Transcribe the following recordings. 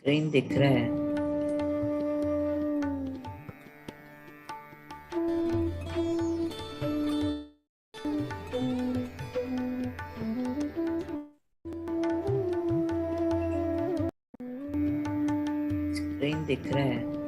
Screen दिख रहा है। स्क्रीन दिख रहा है।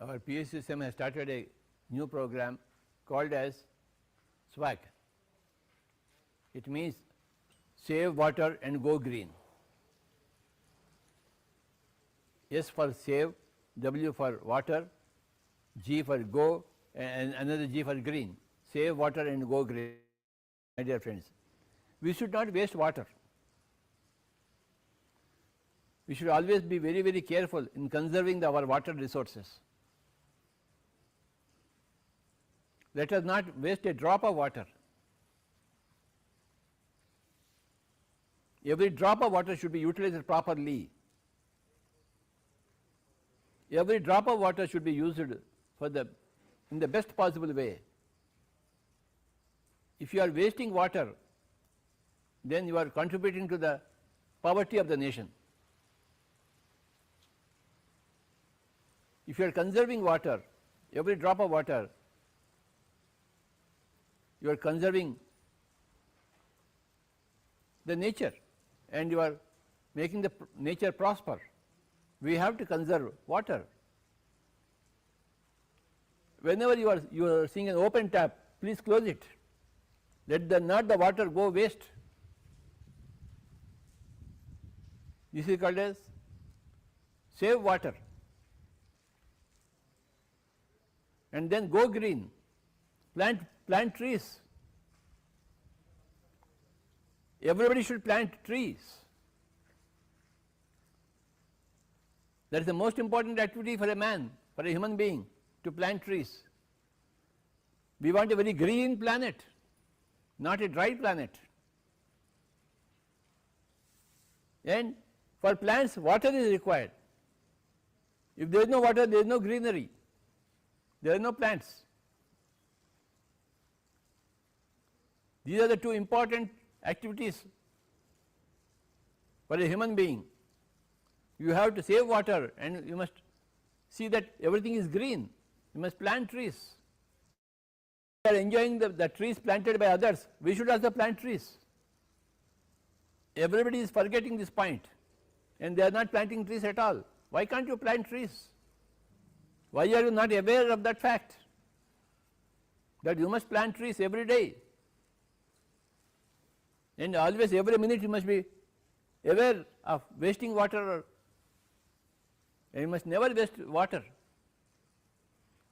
our PhD system has started a new program called as S.W.A.G.G. It means save water and go green. S for save, W for water, G for go, and another G for green. Save water and go green, my dear friends. We should not waste water. We should always be very, very careful in conserving our water resources. Let us not waste a drop of water. Every drop of water should be utilized properly. Every drop of water should be used for in the best possible way. If you are wasting water, then you are contributing to the poverty of the nation. If you are conserving water, every drop of water, you are conserving the nature and you are making the nature prosper. We have to conserve water. Whenever you are seeing an open tap, please close it. Let not the water go waste. This is called as save water. And then go green. Plant trees. Everybody should plant trees. That is the most important activity for a man, for a human being, to plant trees. We want a very green planet, not a dry planet. And for plants, water is required. If there is no water, there is no greenery, there are no plants. These are the two important activities for a human being. You have to save water and you must see that everything is green. You must plant trees. We are enjoying the trees planted by others, we should also plant trees. Everybody is forgetting this point and they are not planting trees at all. Why can't you plant trees? Why are you not aware of that fact, that you must plant trees every day? And always, every minute you must be aware of wasting water, and you must never waste water.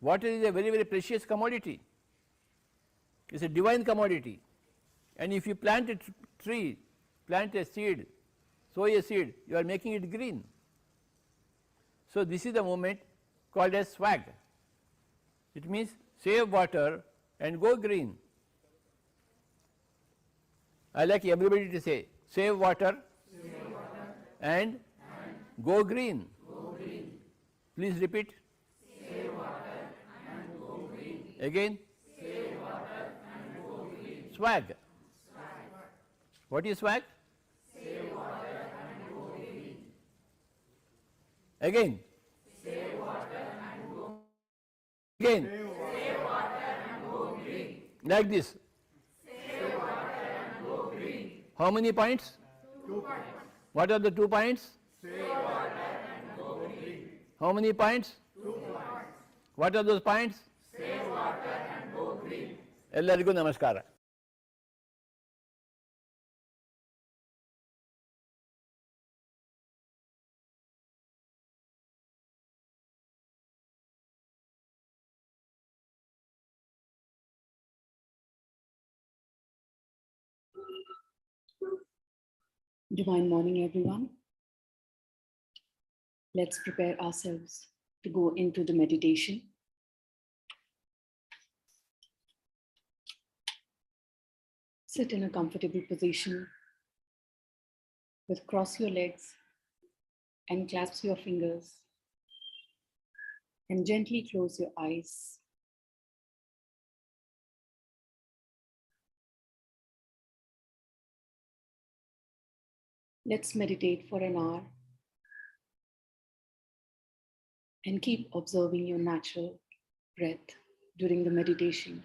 Water is a very, very precious commodity. It is a divine commodity. And if you plant a tree, plant a seed, sow a seed, you are making it green. So this is the movement called as S.W.A.G.G. It means save water and go green. I like everybody to say save water, and go green. Please repeat. Save water and go green. Again. Save water and go green. S.W.A.G.G. What is S.W.A.G.G.? Save water and go green. Again. Save water and go green. Again. Save water and go green. Like this. Save water and go green. How many points? 2 points. What are the 2 points? Save water and go green. How many points? 2 points. What are those points? Save water and go green. ಎಲ್ಲರಿಗೂ ನಮಸ್ಕಾರ. Divine morning, everyone. Let's prepare ourselves to go into the meditation. Sit in a comfortable position with cross your legs and clasp your fingers and gently close your eyes. Let's meditate for an hour and keep observing your natural breath during the meditation.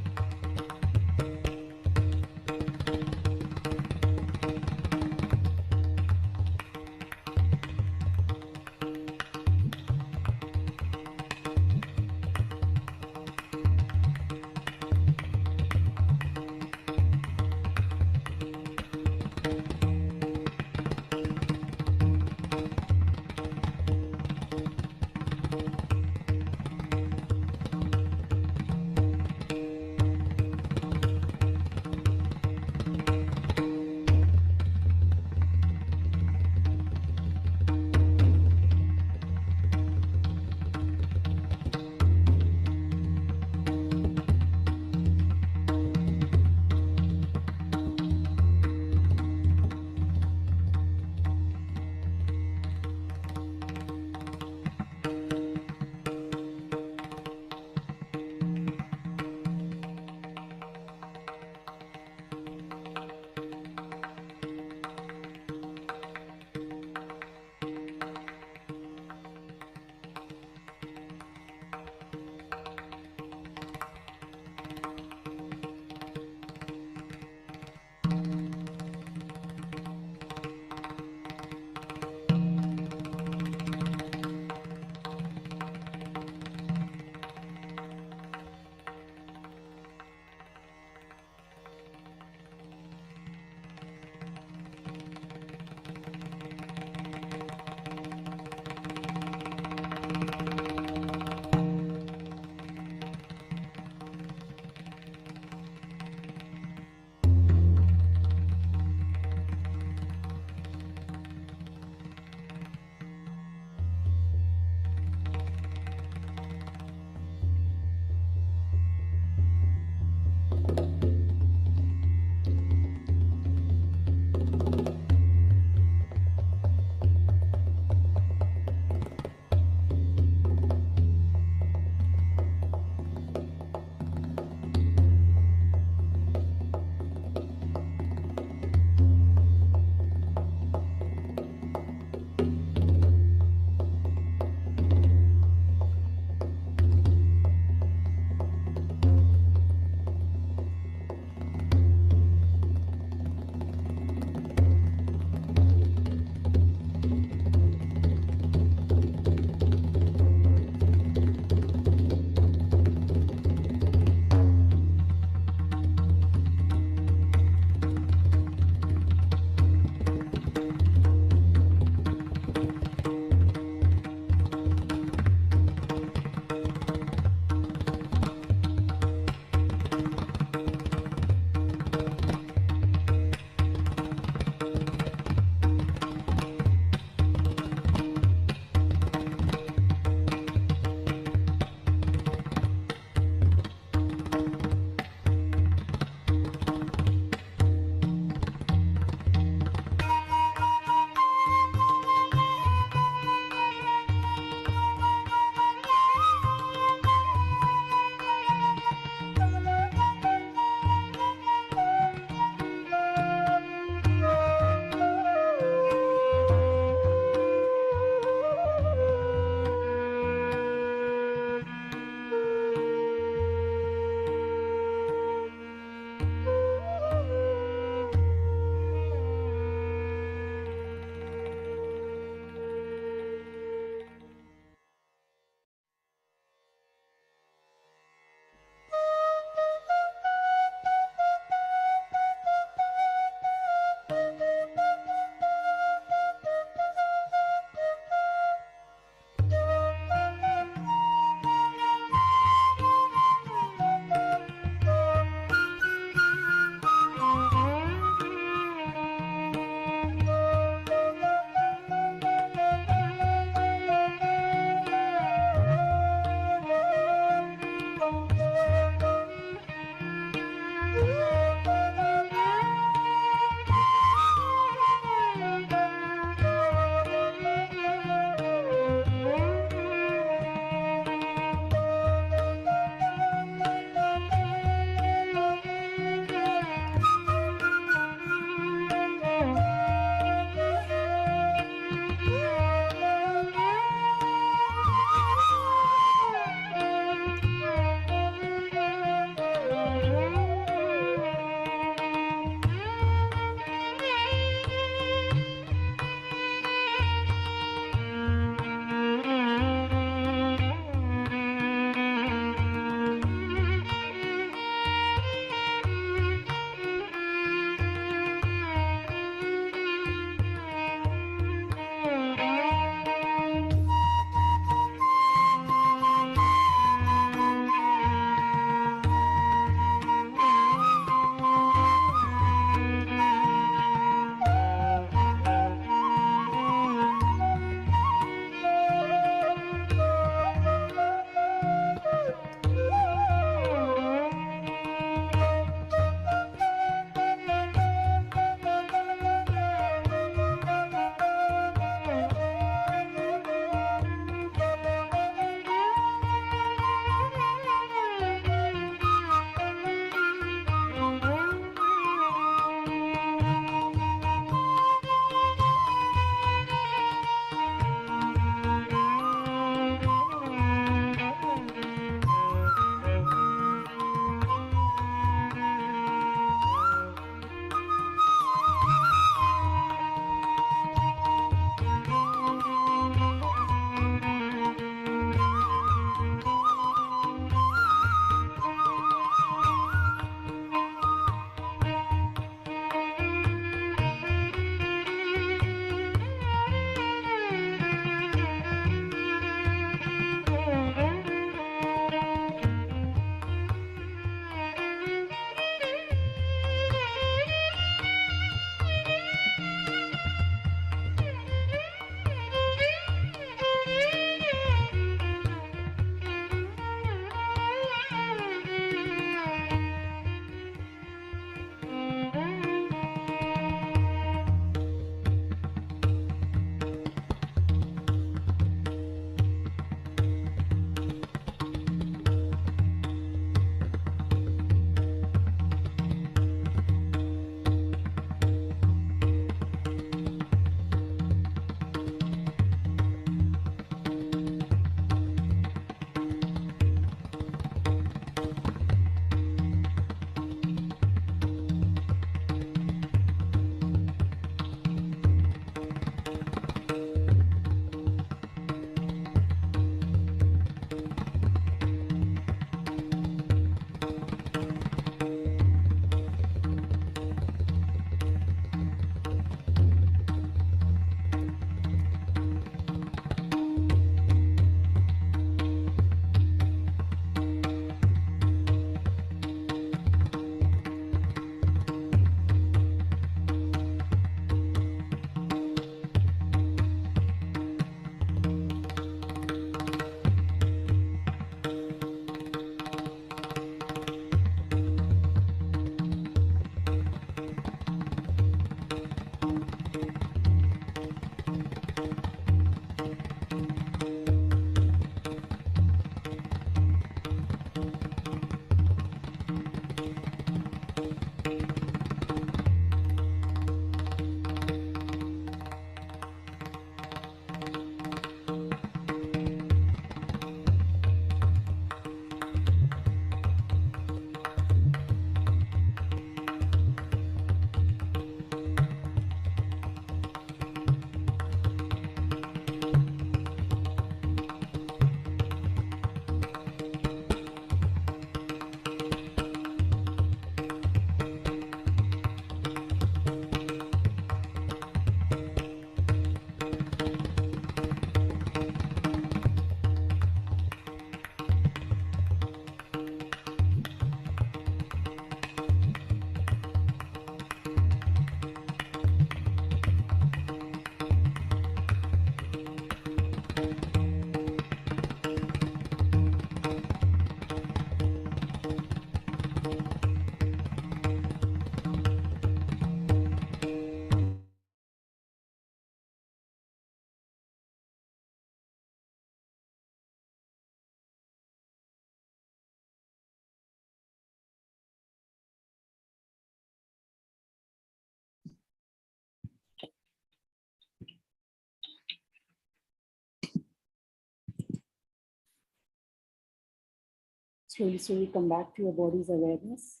Slowly, slowly come back to your body's awareness.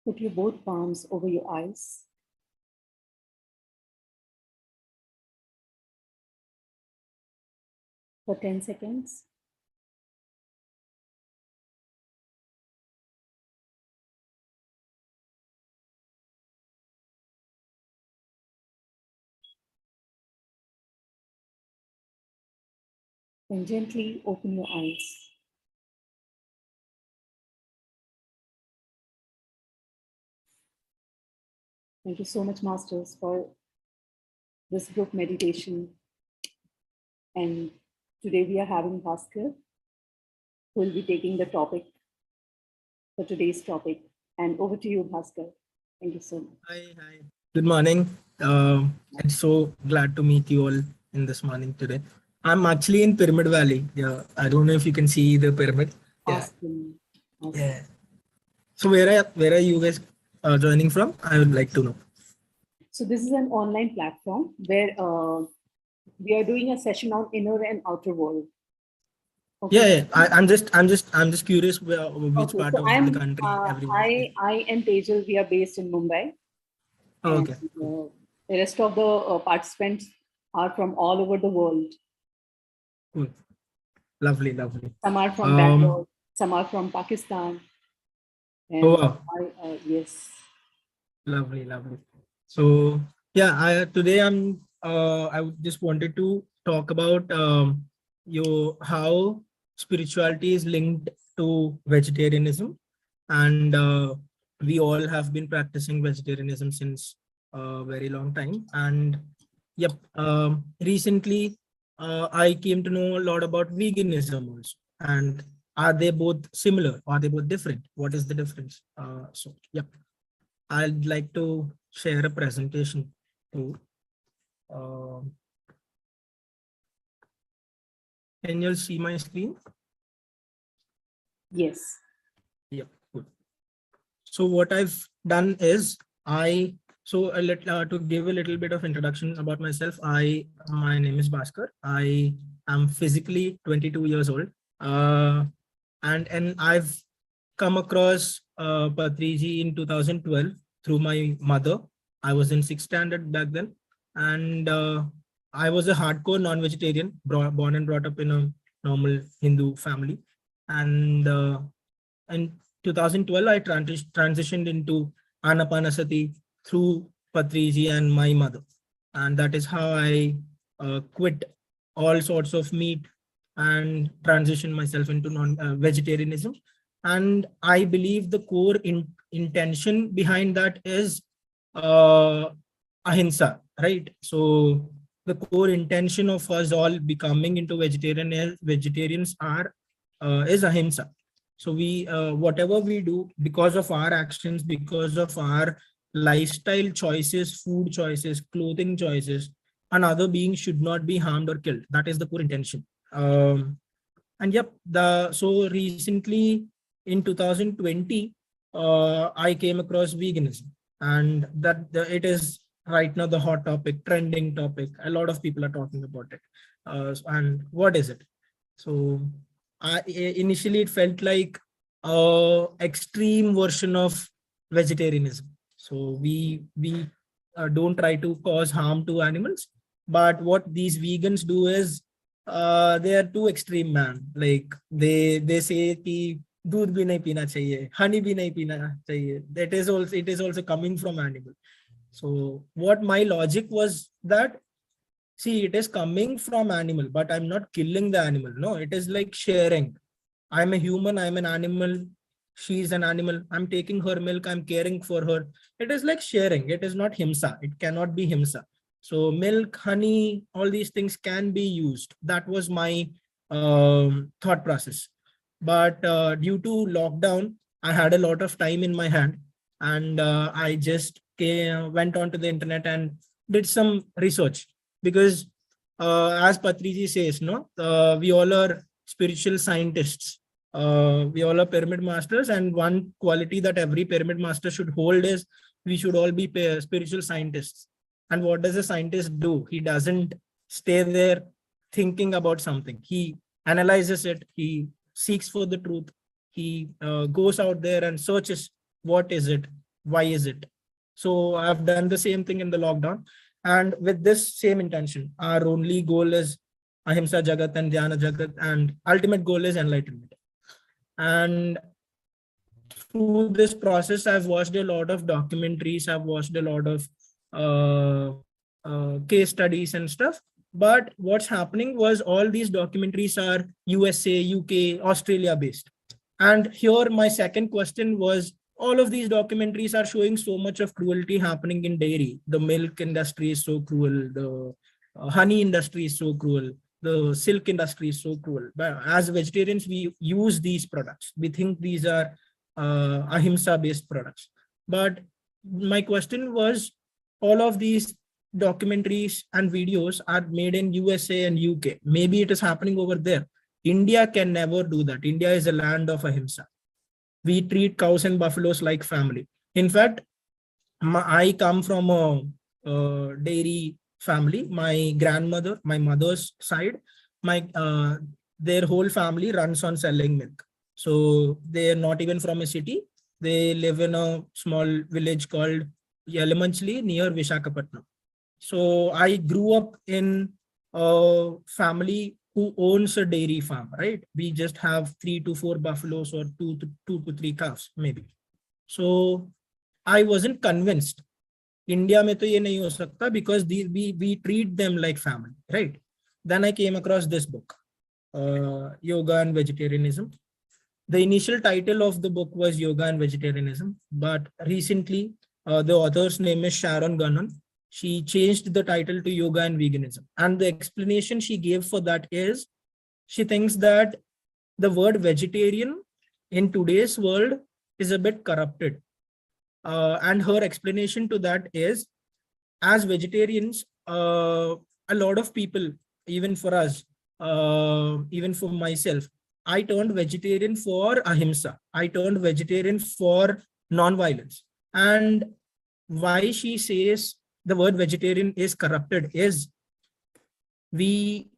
Put your both palms over your eyes. For 10 seconds. Then gently open your eyes. Thank you so much, Masters, for this group meditation. And today we are having Bhaskar, who will be taking the topic for today's topic. And over to you, Bhaskar. Thank you so much. Hi. Good morning. It's so glad to meet you all in this morning today. I'm actually in Pyramid Valley. Yeah, I don't know if you can see the pyramid. Yeah. Awesome. Yeah. So where are you guys joining from? I would like to know. So this is an online platform where we are doing a session on inner and outer world. Okay. Yeah. I'm just curious which Okay. part So of the country everyone is. I and Tejal, we are based in Mumbai. Oh, And okay. the rest of the participants are from all over the world. Cool. Lovely. Some are from Bangalore, some are from Pakistan. And Oh, wow. yes. Lovely. So yeah, I just wanted to talk about how spirituality is linked to vegetarianism, and we all have been practicing vegetarianism since a very long time. And yep, recently I came to know a lot about veganism also. And are they both similar? Are they both different? What is the difference? So yep. I'd like to share a presentation too. Can you see my screen? Yes. Yep, good. So what I've done is to give a little bit of introduction about myself. My name is Bhaskar. I am physically 22 years old. And I've come across Patri in 2012 through my mother. I was in 6th standard back then, and I was a hardcore non-vegetarian, born and brought up in a normal Hindu family. And in 2012, I transitioned into Anapanasati through Patri and my mother, and that is how I quit all sorts of meat and transition myself into non-vegetarianism. And I believe the core intention behind that is ahimsa, right? So the core intention of us all becoming into vegetarians is ahimsa. So we whatever we do, because of our actions, because of our lifestyle choices, food choices, clothing choices, another being should not be harmed or killed. That is the core intention. And yep, so recently in 2020, I came across veganism, and it is right now the hot topic, trending topic. A lot of people are talking about it. And what is it? So initially it felt like extreme version of vegetarianism. So we don't try to cause harm to animals, but what these vegans do is they are too extreme, man. Like they say कि दूध भी नहीं पीना चाहिए, honey भी नहीं पीना चाहिए. It is also coming from animal. So what my logic was that, see, it is coming from animal, but I'm not killing the animal. No, it is like sharing. I'm a human, I'm an animal, she's an animal, I'm taking her milk, I'm caring for her. It is like sharing. It is not himsa. It cannot be himsa. So milk, honey, all these things can be used. That was my thought process. But due to lockdown, I had a lot of time in my hand, and I just went onto the internet and did some research, because as Patriji says, no, we all are spiritual scientists. We all are pyramid masters, and one quality that every pyramid master should hold is we should all be spiritual scientists. And what does a scientist do? He doesn't stay there thinking about something. He analyzes it, he seeks for the truth, he goes out there and searches what is it, why is it. So I've done the same thing in the lockdown, and with this same intention, our only goal is ahimsa jagat and dhyana jagat, and ultimate goal is enlightenment. And through this process, I've watched a lot of documentaries, I've watched a lot of case studies and stuff. But what's happening was all these documentaries are USA, UK, Australia based. And here my second question was, all of these documentaries are showing so much of cruelty happening in dairy. The milk industry is so cruel. The honey industry is so cruel. The silk industry is so cruel. But as vegetarians, we use these products. We think these are ahimsa based products. But my question was, all of these documentaries and videos are made in USA and UK. Maybe it is happening over there. India can never do that. India is a land of ahimsa. We treat cows and buffaloes like family. In fact, I come from a dairy family. My grandmother, my mother's side, their whole family runs on selling milk. So they're not even from a city. They live in a small village called Yalamanchli near Vishakhapatnam. So I grew up in a family who owns a dairy farm, right? We just have 3 to 4 buffaloes or 2 to 3 cows, maybe. So I wasn't convinced. India mein to ye nahi ho sakta, because we treat them like family, right? Then I came across this book, Yoga and Vegetarianism. The initial title of the book was Yoga and Vegetarianism, but recently the author's name is Sharon Gunnan. She changed the title to Yoga and Veganism. And the explanation she gave for that is, she thinks that the word vegetarian in today's world is a bit corrupted. And her explanation to that is, as vegetarians, a lot of people, even for us, even for myself, I turned vegetarian for ahimsa. I turned vegetarian for non-violence. And why she says the word vegetarian is corrupted is, we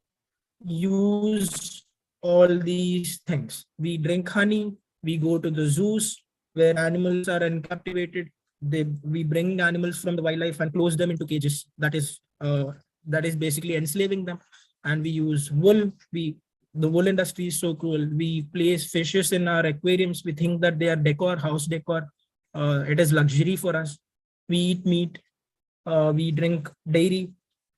use all these things. We drink honey, we go to the zoos where animals are captivated. We bring animals from the wildlife and close them into cages. That is basically enslaving them. And we use wool. The wool industry is so cruel. We place fishes in our aquariums. We think that they are decor, house decor. It is luxury for us. We eat meat. We drink dairy.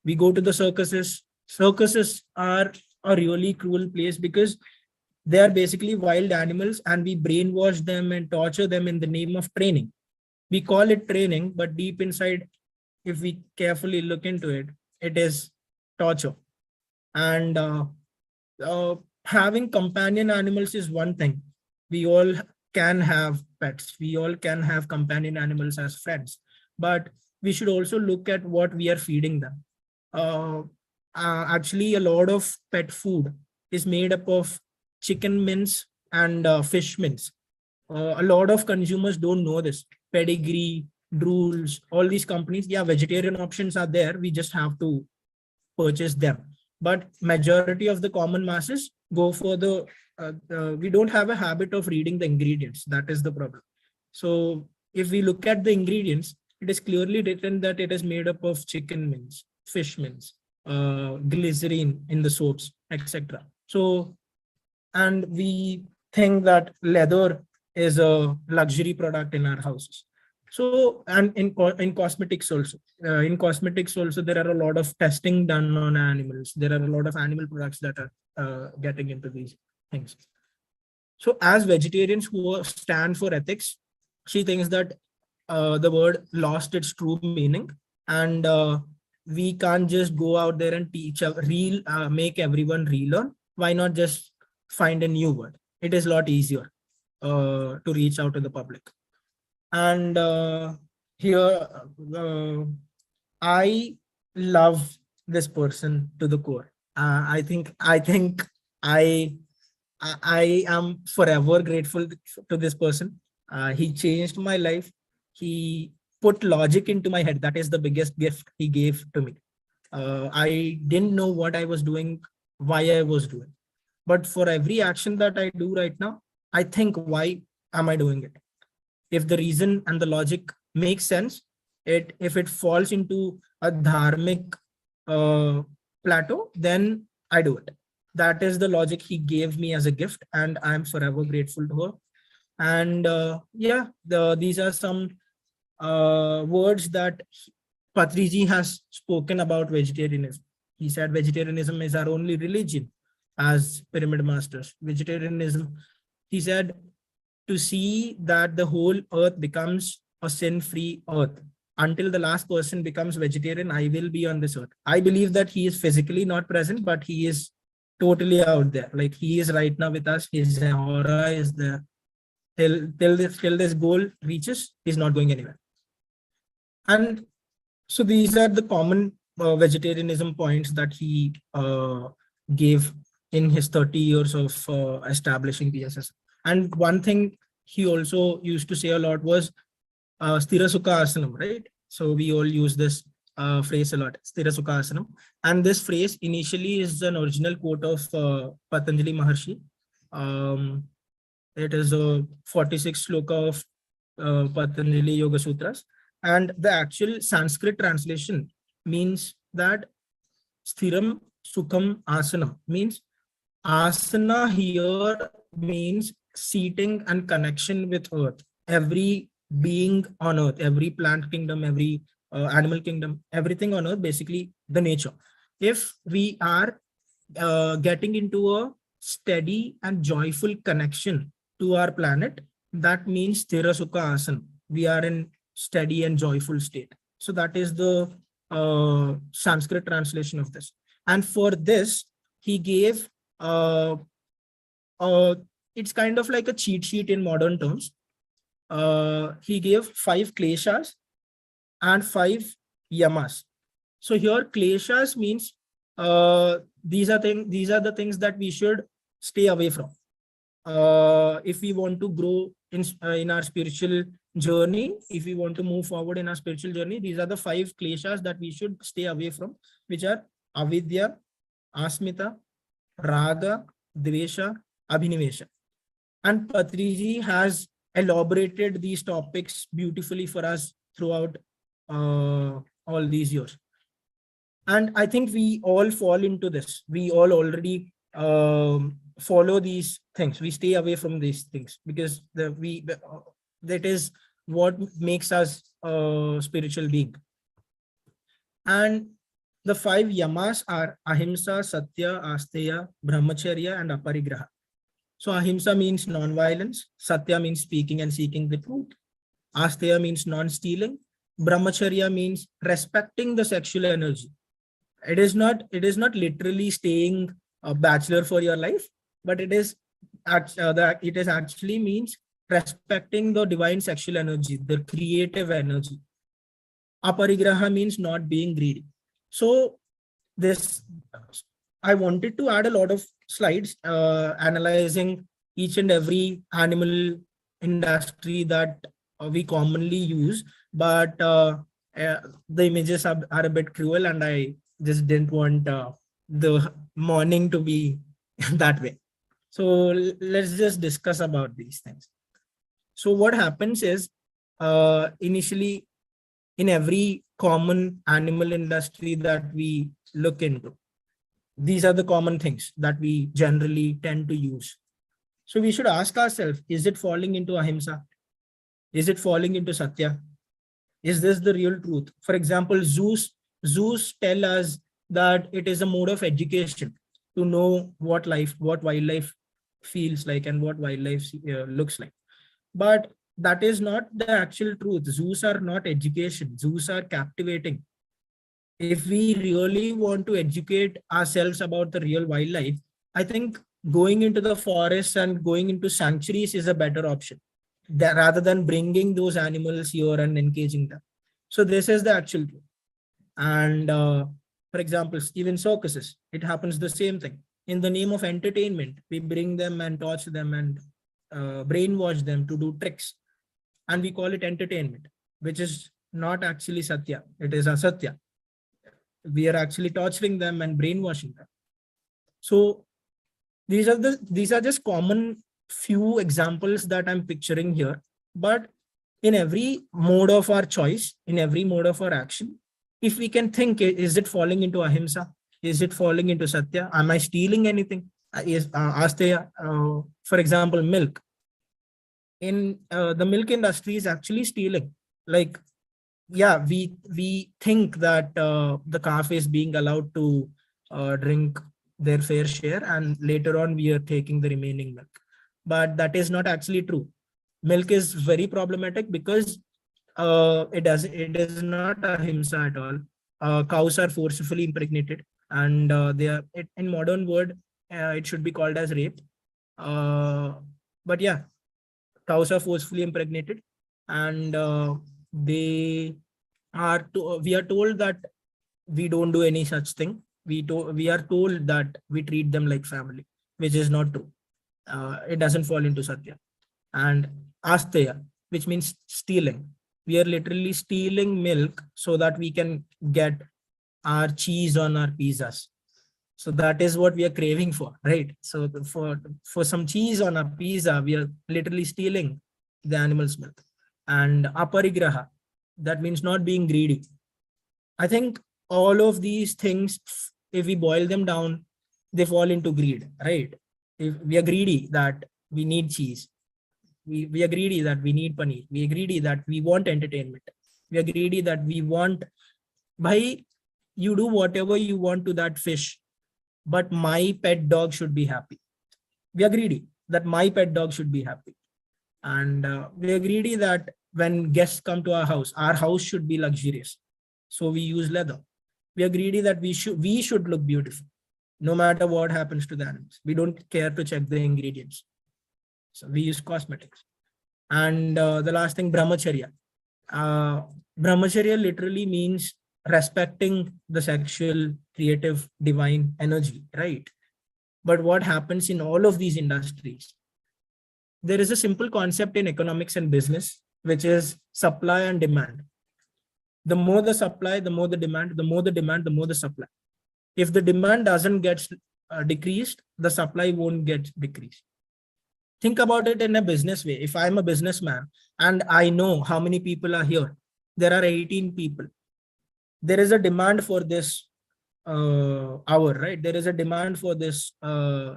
We go to the circuses. Circuses are a really cruel place because they are basically wild animals, and we brainwash them and torture them in the name of training. We call it training, but deep inside, if we carefully look into it, it is torture. And having companion animals is one thing. We all can have pets. We all can have companion animals as friends. But we should also look at what we are feeding them. Actually, a lot of pet food is made up of chicken mince and fish mince. A lot of consumers don't know this. Pedigree, Drools, all these companies, yeah, vegetarian options are there. We just have to purchase them. But majority of the common masses go for the, we don't have a habit of reading the ingredients. That is the problem. So if we look at the ingredients, it is clearly written that it is made up of chicken mince, fish mince, glycerine in the soaps, etc. So, and we think that leather is a luxury product in our houses. So, and in cosmetics also, there are a lot of testing done on animals. There are a lot of animal products that are getting into these things. So as vegetarians who stand for ethics, she thinks that the word lost its true meaning, and we can't just go out there and teach make everyone relearn. Why not just find a new word? It is a lot easier to reach out to the public. And here I love this person to the core. I think I am forever grateful to this person. He changed my life. He put logic into my head. That is the biggest gift he gave to me. I didn't know what I was doing, why I was doing. But for every action that I do right now, I think, why am I doing it? If the reason and the logic makes sense, if it falls into a dharmic plateau, then I do it. That is the logic he gave me as a gift, and I'm forever grateful to her. And yeah, these are some words that Patriji has spoken about vegetarianism. He said vegetarianism is our only religion as pyramid masters. Vegetarianism, he said, to see that the whole earth becomes a sin-free earth. Until the last person becomes vegetarian, I will be on this earth. I believe that he is physically not present, but he is totally out there. Like he is right now with us. His aura is there. Till this goal reaches, he's not going anywhere. And so these are the common vegetarianism points that he gave in his 30 years of establishing PSS. And one thing he also used to say a lot was Sthira Sukha Asanam, right? So we all use this phrase a lot, Sthira Sukha Asanam. And this phrase initially is an original quote of Patanjali Maharshi. It is a 46 sloka of Patanjali Yoga Sutras. And the actual Sanskrit translation means that Sthiram Sukham Asanam means asana here means seating and connection with earth. Every being on earth, every plant kingdom, every animal kingdom, everything on earth, basically the nature. If we are getting into a steady and joyful connection to our planet, that means Sthira Sukha Asana. We are in steady and joyful state. So that is the Sanskrit translation of this. And for this, he gave it's kind of like a cheat sheet in modern terms. He gave 5 kleshas and 5 yamas. So here kleshas means these are the things that we should stay away from. If we want to grow in our spiritual journey, if we want to move forward in our spiritual journey, these are the 5 kleshas that we should stay away from, which are avidya, asmita, raga, dvesha, abhinivesha. And Patriji has elaborated these topics beautifully for us throughout all these years. And I think we all fall into this. We all already follow these things. We stay away from these things because that is what makes us a spiritual being. And the 5 yamas are ahimsa, satya, asteya, brahmacharya, and aparigraha. So ahimsa means non-violence, satya means speaking and seeking the truth, asteya means non-stealing, brahmacharya means respecting the sexual energy. It is not literally staying a bachelor for your life, but it is actually means respecting the divine sexual energy, the creative energy. Aparigraha means not being greedy. So this, I wanted to add a lot of slides analyzing each and every animal industry that we commonly use, but the images are a bit cruel, and I just didn't want the morning to be that way. So let's just discuss about these things. So what happens is initially in every common animal industry that we look into, these are the common things that we generally tend to use. So we should ask ourselves, is it falling into ahimsa? Is it falling into satya? Is this the real truth? For example, zoos tell us that it is a mode of education to know what wildlife feels like and what wildlife looks like. But that is not the actual truth. Zoos are not education. Zoos are captivating. If we really want to educate ourselves about the real wildlife, I think going into the forests and going into sanctuaries is a better option rather than bringing those animals here and engaging them. So this is the actual truth. And for example, even circuses, it happens the same thing. In the name of entertainment, we bring them and torch them and brainwash them to do tricks. And we call it entertainment, which is not actually satya. It is asatya. We are actually torturing them and brainwashing them. So These are just common few examples that I'm picturing here. But in every mode of our choice, in every mode of our action, if we can think, is it falling into ahimsa? Is it falling into satya? Am I stealing anything? Asteya, for example, milk. In the milk industry is actually stealing. Like, yeah, we think that the calf is being allowed to drink their fair share, and later on we are taking the remaining milk. But that is not actually true. Milk is very problematic because it is not ahimsa at all. Cows are forcefully impregnated, and in modern word, it should be called as rape. But yeah, cows are forcefully impregnated, and they we are told that we don't do any such thing. We are told that we treat them like family, which is not true. It doesn't fall into satya. And asteya, which means stealing. We are literally stealing milk so that we can get our cheese on our pizzas. So that is what we are craving for, right? So for some cheese on a pizza, we are literally stealing the animal's milk. And aparigraha, that means not being greedy. I think all of these things, if we boil them down, they fall into greed, right? If we are greedy that we need cheese, we are greedy that we need paneer, we are greedy that we want entertainment, we are greedy that we want, bhai, you do whatever you want to that fish, but my pet dog should be happy. We are greedy that my pet dog should be happy. And we are greedy that when guests come to our house should be luxurious. So we use leather. We are greedy that we should look beautiful, no matter what happens to the animals. We don't care to check the ingredients. So we use cosmetics. And the last thing, brahmacharya. Brahmacharya literally means respecting the sexual, creative, divine energy, right? But what happens in all of these industries? There is a simple concept in economics and business, which is supply and demand. The more the supply, the more the demand, the more the demand, the more the supply. If the demand doesn't get decreased, the supply won't get decreased. Think about it in a business way. If I'm a businessman and I know how many people are here, there are 18 people. There is a demand for this hour, right? There is a demand for this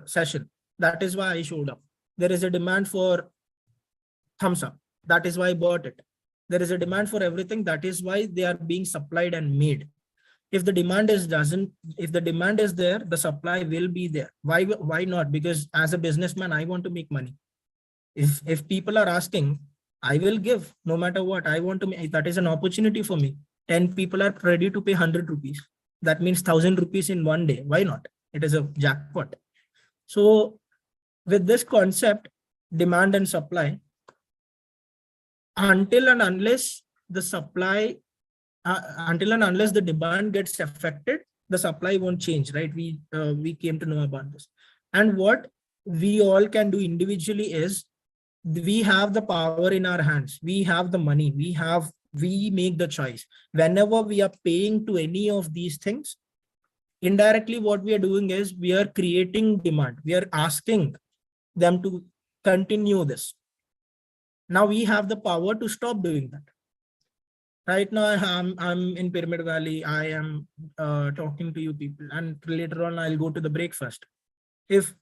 session. That is why I showed up. There is a demand for thumbs up. That is why I bought it. There is a demand for everything. That is why they are being supplied and made. If the demand is there, the supply will be there. Why not? Because as a businessman, I want to make money. If people are asking, I will give no matter what. I want to make, that is an opportunity for me. 10 people are ready to pay 100 rupees. That means 1,000 rupees in one day. Why not? It is a jackpot. So with this concept, demand and supply, until and unless the supply, until and unless the demand gets affected, the supply won't change, right? We came to know about this. And what we all can do individually is, we have the power in our hands. We have the money. We make the choice. Whenever we are paying to any of these things, indirectly what we are doing is we are creating demand. We are asking them to continue this. Now we have the power to stop doing that. Right now I'm in Pyramid Valley. I am talking to you people, and later on I'll go to the breakfast. If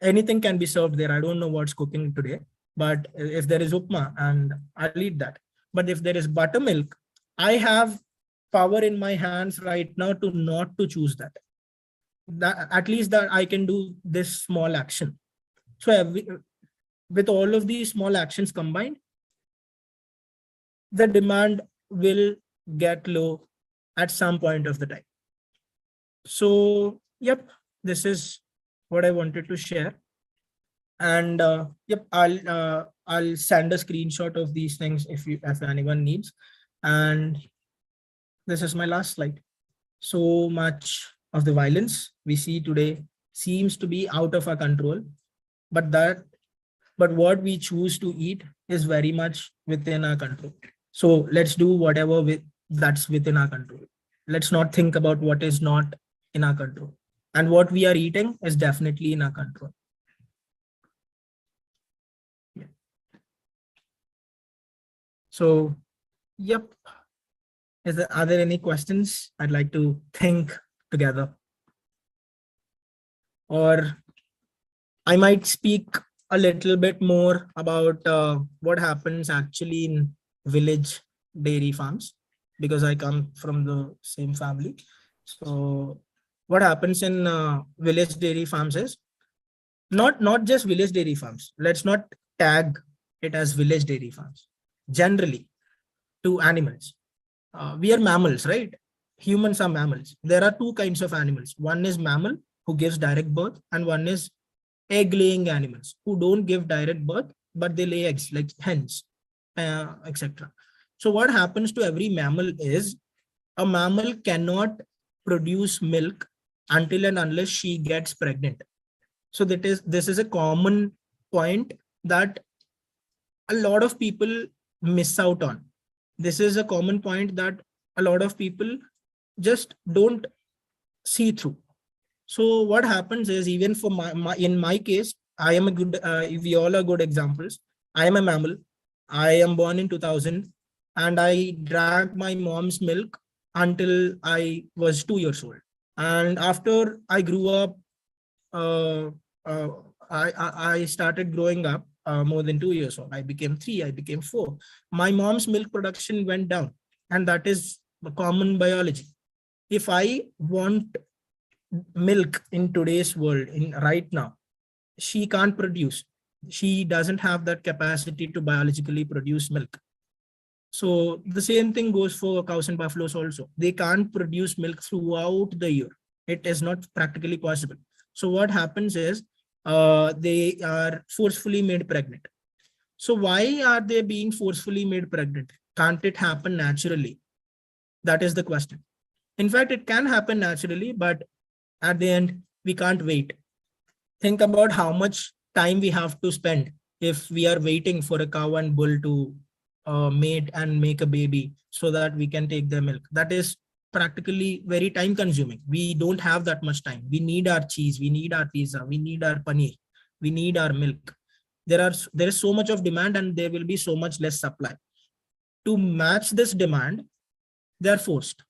anything can be served there, I don't know what's cooking today, but if there is upma, and I'll eat that. But if there is buttermilk, I have power in my hands right now to not to choose that. At least that I can do this small action. So with all of these small actions combined, the demand will get low at some point of the time. So, yep, this is what I wanted to share. And yep, I'll send a screenshot of these things if anyone needs. And this is my last slide. So much of the violence we see today seems to be out of our control, but what we choose to eat is very much within our control. So let's do whatever that's within our control. Let's not think about what is not in our control. and what we are eating is definitely in our control. Yeah. So, yep. Are there any questions? I'd like to think together. Or I might speak a little bit more about what happens actually in village dairy farms, because I come from the same family. So what happens in village dairy farms is not just village dairy farms. Let's not tag it as village dairy farms. Generally, to animals, we are mammals, right? Humans are mammals. There are two kinds of animals. One is mammal who gives direct birth, and one is egg laying animals who don't give direct birth, but they lay eggs like hens, etc. So what happens to every mammal is a mammal cannot produce milk until and unless she gets pregnant. So this is a common point that a lot of people miss out on. This is a common point that a lot of people just don't see through. So what happens is, even for in my case, I am a good, we all are good examples. I am a mammal. I am born in 2000 and I drank my mom's milk until I was 2 years old. And after I grew up, uh, uh, I started growing up more than 2 years old. I became 3, I became 4. My mom's milk production went down, and that is common biology. If I want milk in today's world, in right now, she can't produce. She doesn't have that capacity to biologically produce milk. So the same thing goes for cows and buffaloes also. They can't produce milk throughout the year. It is not practically possible. So what happens is they are forcefully made pregnant. So why are they being forcefully made pregnant? Can't it happen naturally? That is the question. In fact, it can happen naturally, but at the end, we can't wait. Think about how much time we have to spend if we are waiting for a cow and bull to mate and make a baby so that we can take their milk. That is practically very time consuming. We don't have that much time. We need our cheese, we need our pizza, we need our paneer, we need our milk. There is so much of demand and there will be so much less supply. To match this demand, they are forced.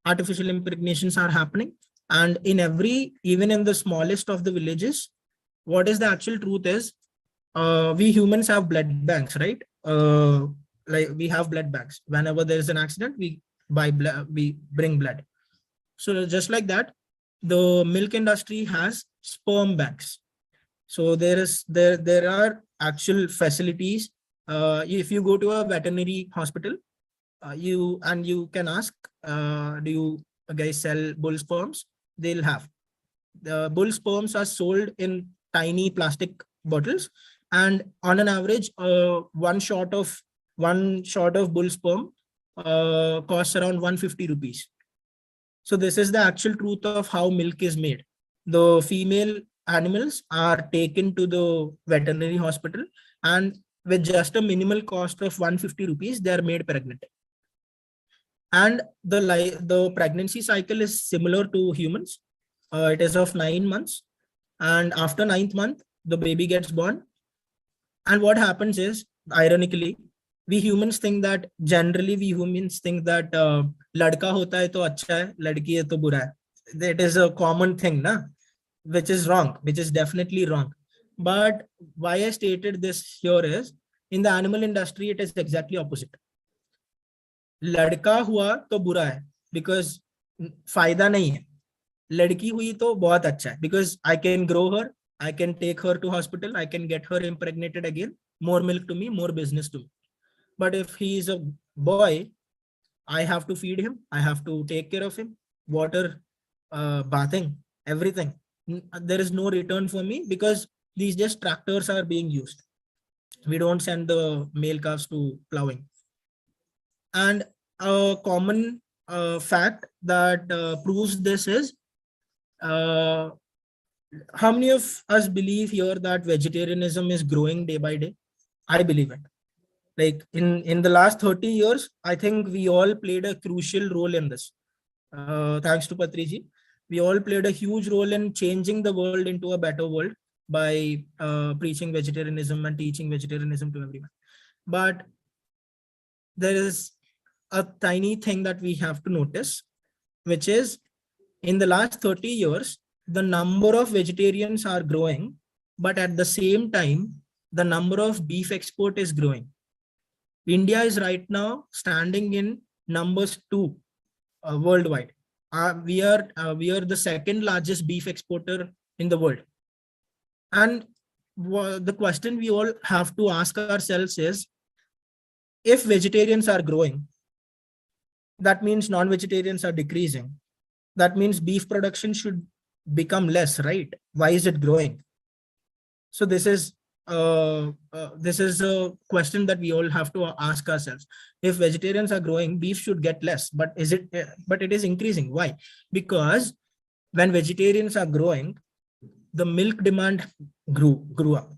Artificial impregnations are happening. And in even in the smallest of the villages, what is the actual truth is, we humans have blood banks, right? Like we have blood banks. Whenever there is an accident, we buy blood, we bring blood. So just like that, the milk industry has sperm banks. So there are actual facilities. If you go to a veterinary hospital, you can ask, do you guys sell bull sperms? They'll have. The bull sperms are sold in tiny plastic bottles, and on an average, one shot of bull sperm costs around 150 rupees. So this is the actual truth of how milk is made. The female animals are taken to the veterinary hospital, and with just a minimal cost of 150 rupees, they are made pregnant. And the pregnancy cycle is similar to humans. It is of 9 months, and after 9th month, the baby gets born. And what happens is, ironically, we humans think that ladka hota hai to acha hai, ladki hai to bura hai. That is a common thing, na? Which is wrong, which is definitely wrong. But why I stated this here is, in the animal industry, it is exactly opposite. लड़का हुआ तो बुरा है because फायदा नहीं है, लड़की हुई तो बहुत अच्छा है because I can grow her, I can take her to hospital, I can get her impregnated again, more milk to me, more business to me. But if he is a boy, I have to feed him, I have to take care of him, water, bathing, everything. There is no return for me because these just tractors are being used. We don't send the male calves to plowing. And a common fact that proves this is, how many of us believe here that vegetarianism is growing day by day? I believe it. Like in the last 30 years, I think we all played a crucial role in this. Thanks to Patri ji. We all played a huge role in changing the world into a better world by preaching vegetarianism and teaching vegetarianism to everyone. But there is a tiny thing that we have to notice, which is in the last 30 years, the number of vegetarians are growing, but at the same time, the number of beef export is growing. India is right now standing in numbers 2 worldwide. We are the second largest beef exporter in the world. And the question we all have to ask ourselves is, if vegetarians are growing, that means non-vegetarians are decreasing. That means beef production should become less, right? Why is it growing? So this is a question that we all have to ask ourselves. If vegetarians are growing, beef should get less, but it is increasing. Why? Because when vegetarians are growing, the milk demand grew up.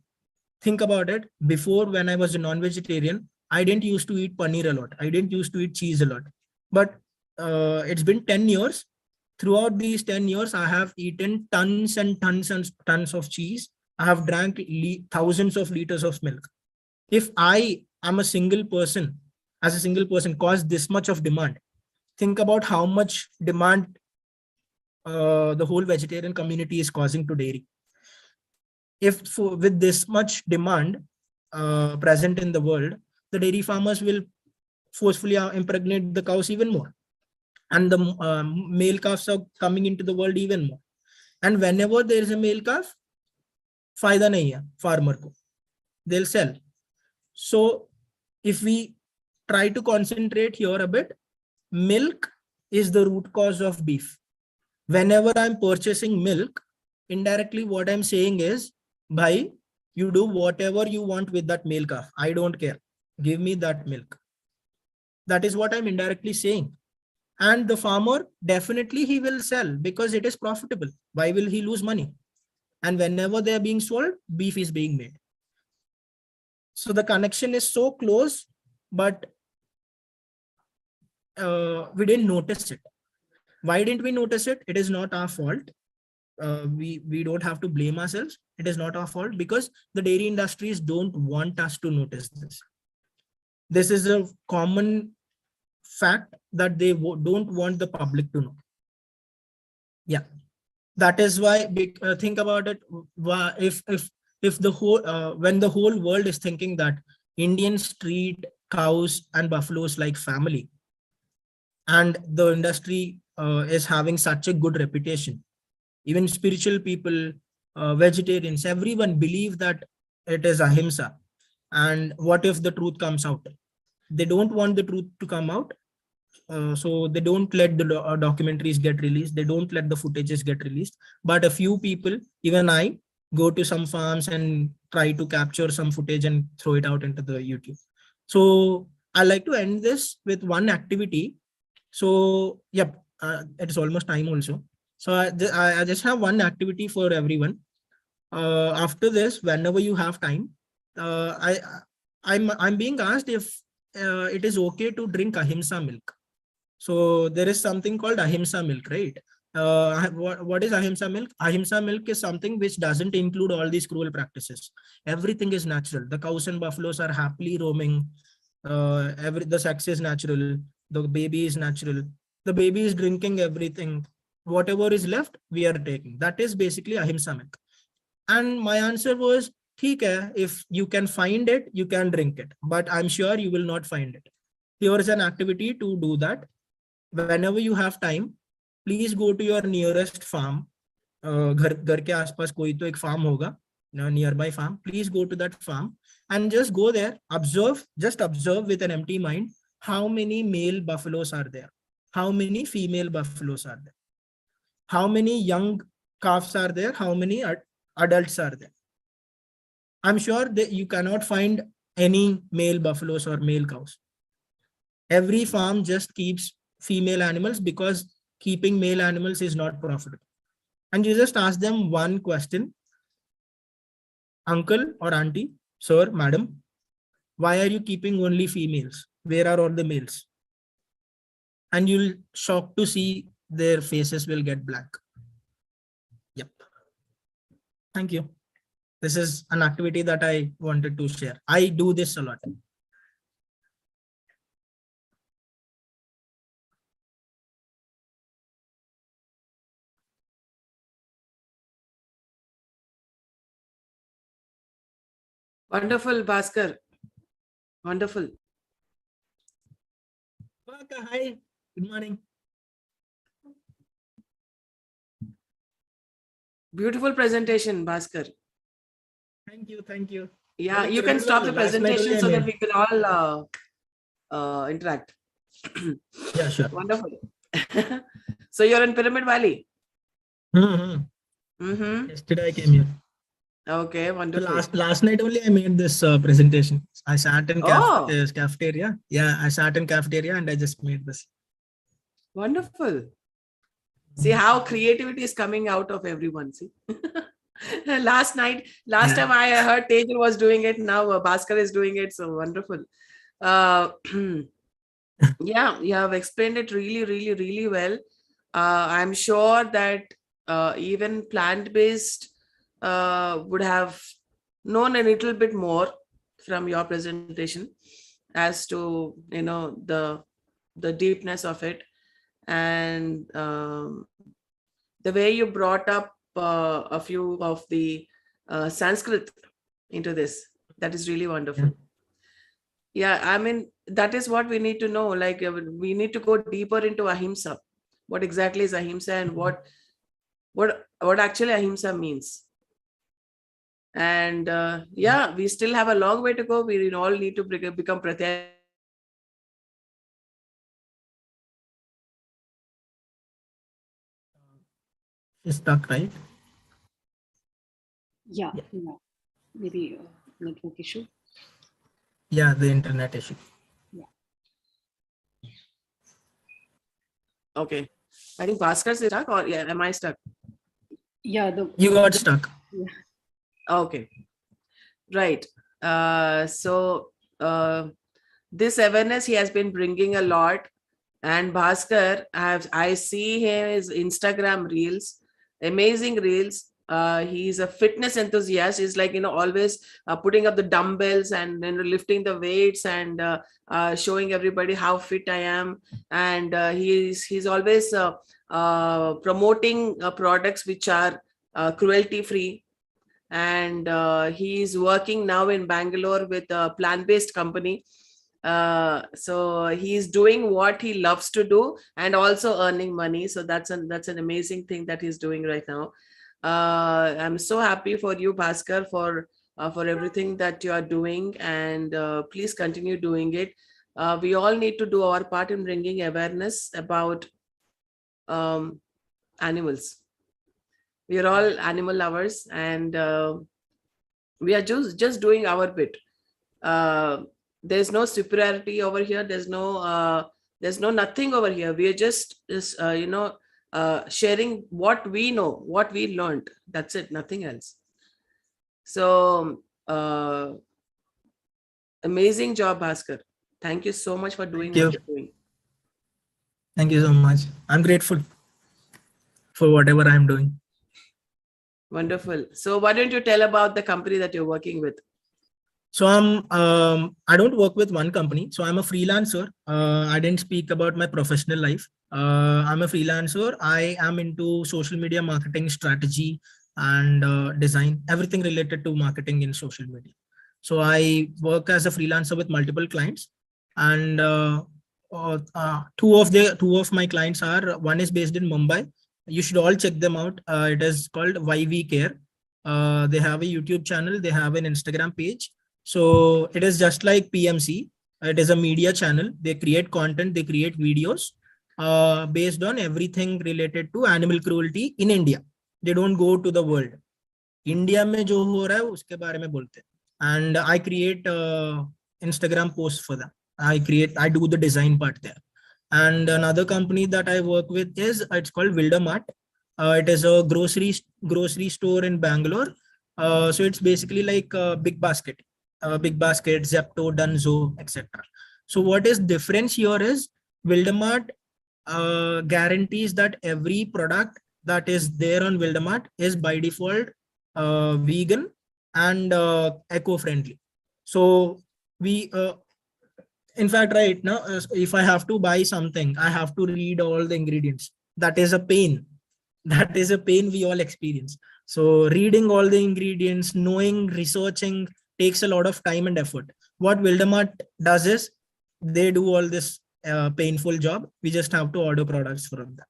Think about it. Before, when I was a non-vegetarian, I didn't used to eat paneer a lot. I didn't used to eat cheese a lot. But it's been 10 years. Throughout these 10 years, I have eaten tons and tons and tons of cheese. I have drank thousands of liters of milk. If I am a single person, as a single person, cause this much of demand, think about how much demand the whole vegetarian community is causing to dairy. If with this much demand present in the world, the dairy farmers will forcefully impregnate the cows even more. And the male calves are coming into the world even more. And whenever there is a male calf, फायदा नहीं है farmer को. They'll sell. So if we try to concentrate here a bit, milk is the root cause of beef. Whenever I'm purchasing milk, indirectly what I'm saying is, bhai, you do whatever you want with that male calf. I don't care. Give me that milk. That is what I'm indirectly saying. And the farmer, definitely he will sell because it is profitable. Why will he lose money? And whenever they are being sold, beef is being made. So the connection is so close, but we didn't notice it. Why didn't we notice it? It is not our fault. We don't have to blame ourselves. It is not our fault because the dairy industries don't want us to notice this. This is a common fact that they don't want the public to know. Yeah, that is why think about it. If the whole when the whole world is thinking that Indians treat cows and buffaloes like family, and the industry is having such a good reputation, even spiritual people, vegetarians, everyone believe that it is ahimsa. And what if the truth comes out? They don't want the truth to come out. So they don't let the documentaries get released. They don't let the footages get released. But a few people, even I, go to some farms and try to capture some footage and throw it out into the YouTube. So I like to end this with one activity. So yep, it is almost time also. So I just have one activity for everyone. After this, whenever you have time, I'm being asked if it is okay to drink ahimsa milk. So there is something called ahimsa milk, right? What is ahimsa milk? Ahimsa milk is something which doesn't include all these cruel practices. Everything is natural. The cows and buffaloes are happily roaming. The sex is natural. The baby is natural. The baby is drinking everything. Whatever is left, we are taking. That is basically ahimsa milk. And my answer was, theek hai, if you can find it, you can drink it. But I'm sure you will not find it. Here is an activity to do that. Whenever you have time, please go to your nearest farm. घर के आसपास कोई तो एक farm होगा, nearby farm. Please go to that farm and just go there. Just observe with an empty mind how many male buffaloes are there, how many female buffaloes are there, how many young calves are there, how many adults are there. I'm sure that you cannot find any male buffaloes or male cows. Every farm just keeps female animals because keeping male animals is not profitable. And you just ask them one question, uncle or auntie, sir, madam, why are you keeping only females? Where are all the males? And you'll shocked to see their faces will get blank. Thank you. This is an activity that I wanted to share. I do this a lot. Wonderful, Bhaskar. Wonderful. Hi, good morning. Beautiful presentation, Bhaskar. Thank you, thank you. Yeah, you can stop the presentation so that we can all interact. Yeah, sure. Wonderful. So you're in Pyramid Valley? Yesterday I came here. Okay, wonderful. So last night only I made this presentation. I sat in cafeteria. Yeah, I sat in cafeteria and I just made this. Wonderful. See how creativity is coming out of everyone. See, last time I heard Tejal was doing it. Now Bhaskar is doing it. So wonderful. Yeah, you have explained it really, really, really well. I'm sure that even plant-based would have known a little bit more from your presentation as to the deepness of it, and the way you brought up a few of the Sanskrit into this. That is really wonderful. Yeah, I mean, that is what we need to know. Like, we need to go deeper into ahimsa. What exactly is ahimsa, and what actually ahimsa means. And yeah, we still have a long way to go. We all need to become pratyaya. Is stuck, right? Yeah. Maybe network issue. Yeah, the internet issue. Yeah. Okay. I think Bhaskar is stuck, or yeah, am I stuck? Yeah, you got stuck. Yeah. Okay. Right. So this awareness he has been bringing a lot. And Bhaskar, I see his Instagram reels, amazing reels. He's a fitness enthusiast. He's like, always putting up the dumbbells and lifting the weights and showing everybody how fit I am. And he's always promoting products which are cruelty free. And he's working now in Bangalore with a plant-based company. So he's doing what he loves to do and also earning money. So that's an amazing thing that he's doing right now. I'm so happy for you, Bhaskar, for everything that you are doing, and please continue doing it. We all need to do our part in bringing awareness about animals. We are all animal lovers, and we are just doing our bit. There's no superiority over here. There's no nothing over here. We are just sharing what we know, what we learned. That's it, nothing else. So amazing job, Bhaskar. Thank you so much for doing what you're doing. Thank you so much. I'm grateful for whatever I'm doing. Wonderful. So why don't you tell about the company that you're working with? So I don't work with one company. So I'm a freelancer. I didn't speak about my professional life. I'm a freelancer. I am into social media marketing strategy and design, everything related to marketing in social media. So I work as a freelancer with multiple clients, and two of my clients are, one is based in Mumbai. You should all check them out. It is called YV Care. They have a YouTube channel. They have an Instagram page. So it is just like PMC. It is a media channel. They create content. They create videos based on everything related to animal cruelty in India. They don't go to the world. India में जो हो रहा है उसके बारे में बोलते हैं. And I create Instagram posts for them. I do the design part there. And another company that I work with it's called Wildermart. It is a grocery store in Bangalore. So it's basically like a Big Basket, Zepto, Dunzo, etc. So what is difference here is Wildermart guarantees that every product that is there on Wildermart is by default vegan and eco-friendly. So we in fact right now, if I have to buy something, I have to read all the ingredients. That is a pain. That is a pain we all experience. So reading all the ingredients, knowing, researching takes a lot of time and effort. What Wildemart does is they do all this painful job. We just have to order products from them.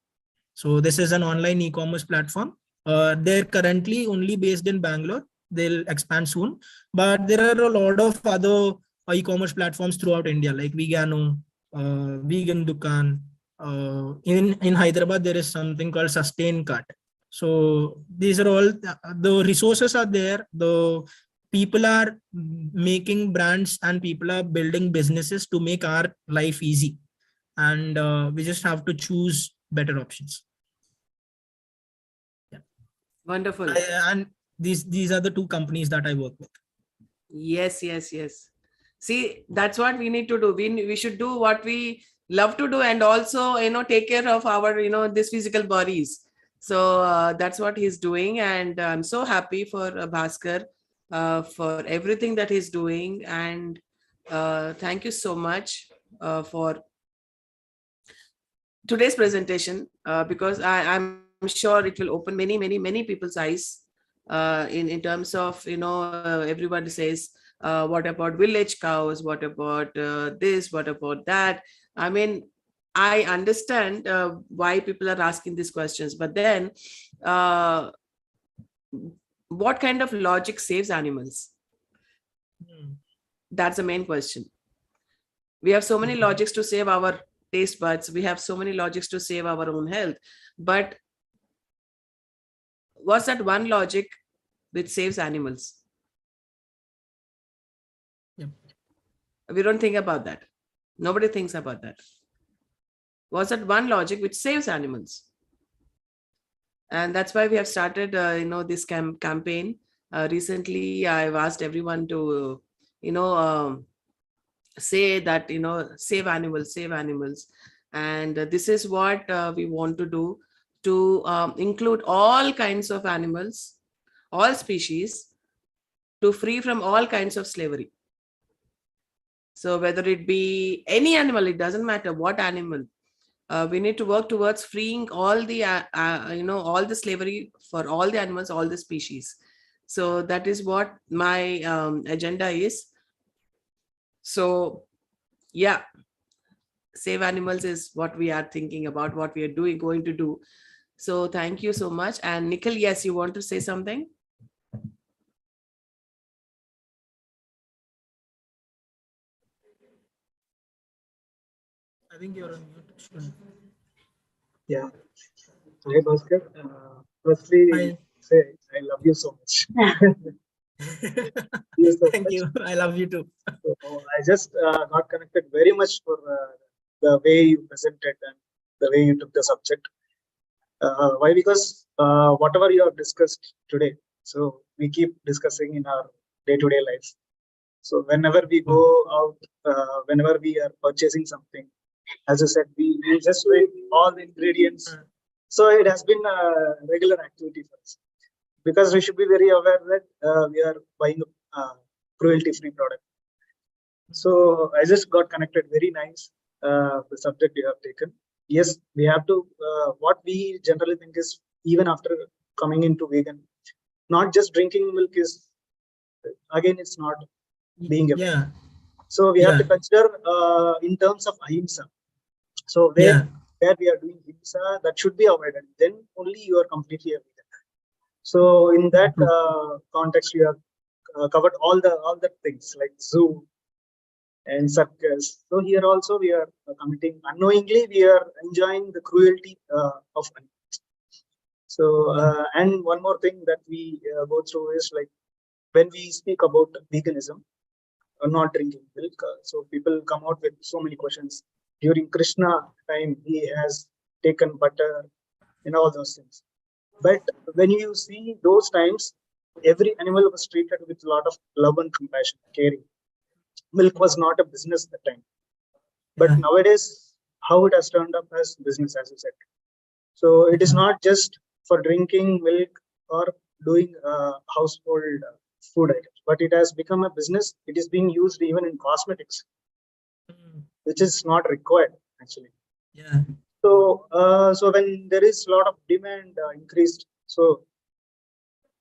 So this is an online e-commerce platform. They're currently only based in Bangalore. They'll expand soon, but there are a lot of other e-commerce platforms throughout India, like Vegano, Vegan Dukan. In Hyderabad, there is something called Sustain Cart. So these are all the resources are there. The people are making brands and people are building businesses to make our life easy, and we just have to choose better options. Wonderful. And these are the two companies that I work with. Yes, yes, yes. See, that's what we need to do. We should do what we love to do, and also, take care of our, this physical bodies. So that's what he's doing. And I'm so happy for Bhaskar for everything that he's doing. And thank you so much for today's presentation, because I'm sure it will open many people's eyes in terms of, everybody says, what about village cows? What about this? What about that? I mean, I understand why people are asking these questions, but then what kind of logic saves animals? That's the main question. We have so many logics to save our taste buds. We have so many logics to save our own health. But what's that one logic which saves animals? Yep. We don't think about that. Nobody thinks about that. What's that one logic which saves animals? And that's why we have started, this campaign. Recently, I've asked everyone to, say that, save animals. And this is what we want to do, to include all kinds of animals, all species, to free from all kinds of slavery. So whether it be any animal, it doesn't matter what animal, we need to work towards freeing all the, all the slavery for all the animals, all the species. So that is what my agenda is. So yeah, save animals is what we are thinking about, what we are going to do. So thank you so much. And Nikhil, yes, you want to say something? I think you're on mute. Yeah. Hi, Bhaskar. Firstly, Hi. say I love you so much. Thank you. I love you too. So, I just got connected very much for the way you presented and the way you took the subject. Why? Because whatever you have discussed today, so we keep discussing in our day-to-day life. So whenever we go out, whenever we are purchasing something, as you said, we just read all the ingredients. So it has been a regular activity for us, because we should be very aware that we are buying a cruelty-free product. So I just got connected. Very nice, the subject you have taken. Yes, we have to, what we generally think is, even after coming into vegan, not just drinking milk is, again, it's not being a vegan. So we have to consider in terms of ahimsa. So where we are doing ahimsa, that should be avoided. Then only you are completely a vegan. So in that context, we have covered all the things like zoo and circus. So here also we are committing unknowingly, we are enjoying the cruelty of animals. So and one more thing that we go through is, like, when we speak about veganism, not drinking milk, so people come out with so many questions. During Krishna time, he has taken butter and all those things. But when you see those times, every animal was treated with a lot of love and compassion, caring. Milk was not a business at the time. But nowadays, how it has turned up as business, as you said. So it is not just for drinking milk or doing household food items, but it has become a business. It is being used even in cosmetics, which is not required actually. Yeah. So when there is a lot of demand increased, so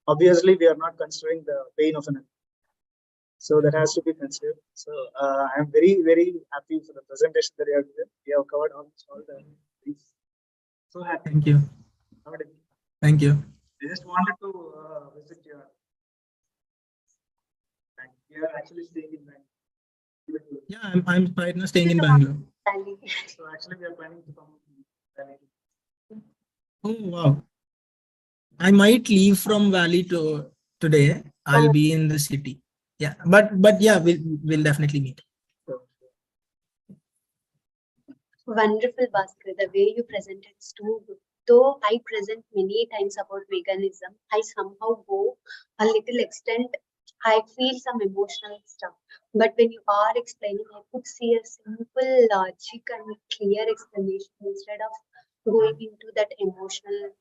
obviously we are not considering the pain of an. So that has to be considered. So I am very, very happy for the presentation that you have given. We have covered almost all the things. So happy. Thank you. Thank you. I just wanted to visit your bank. We are actually staying in Bangalore. Yeah, I'm right now staying in Bangalore. So actually we are planning to come to Valley. Oh wow. I might leave from Valley to today. I'll be in the city. Yeah, but yeah, we'll definitely meet. Wonderful, Bhaskar. The way you presented is too good. Though I present many times about veganism, I somehow go a little extent. I feel some emotional stuff. But when you are explaining, I could see a simple logic and clear explanation instead of going into that emotional.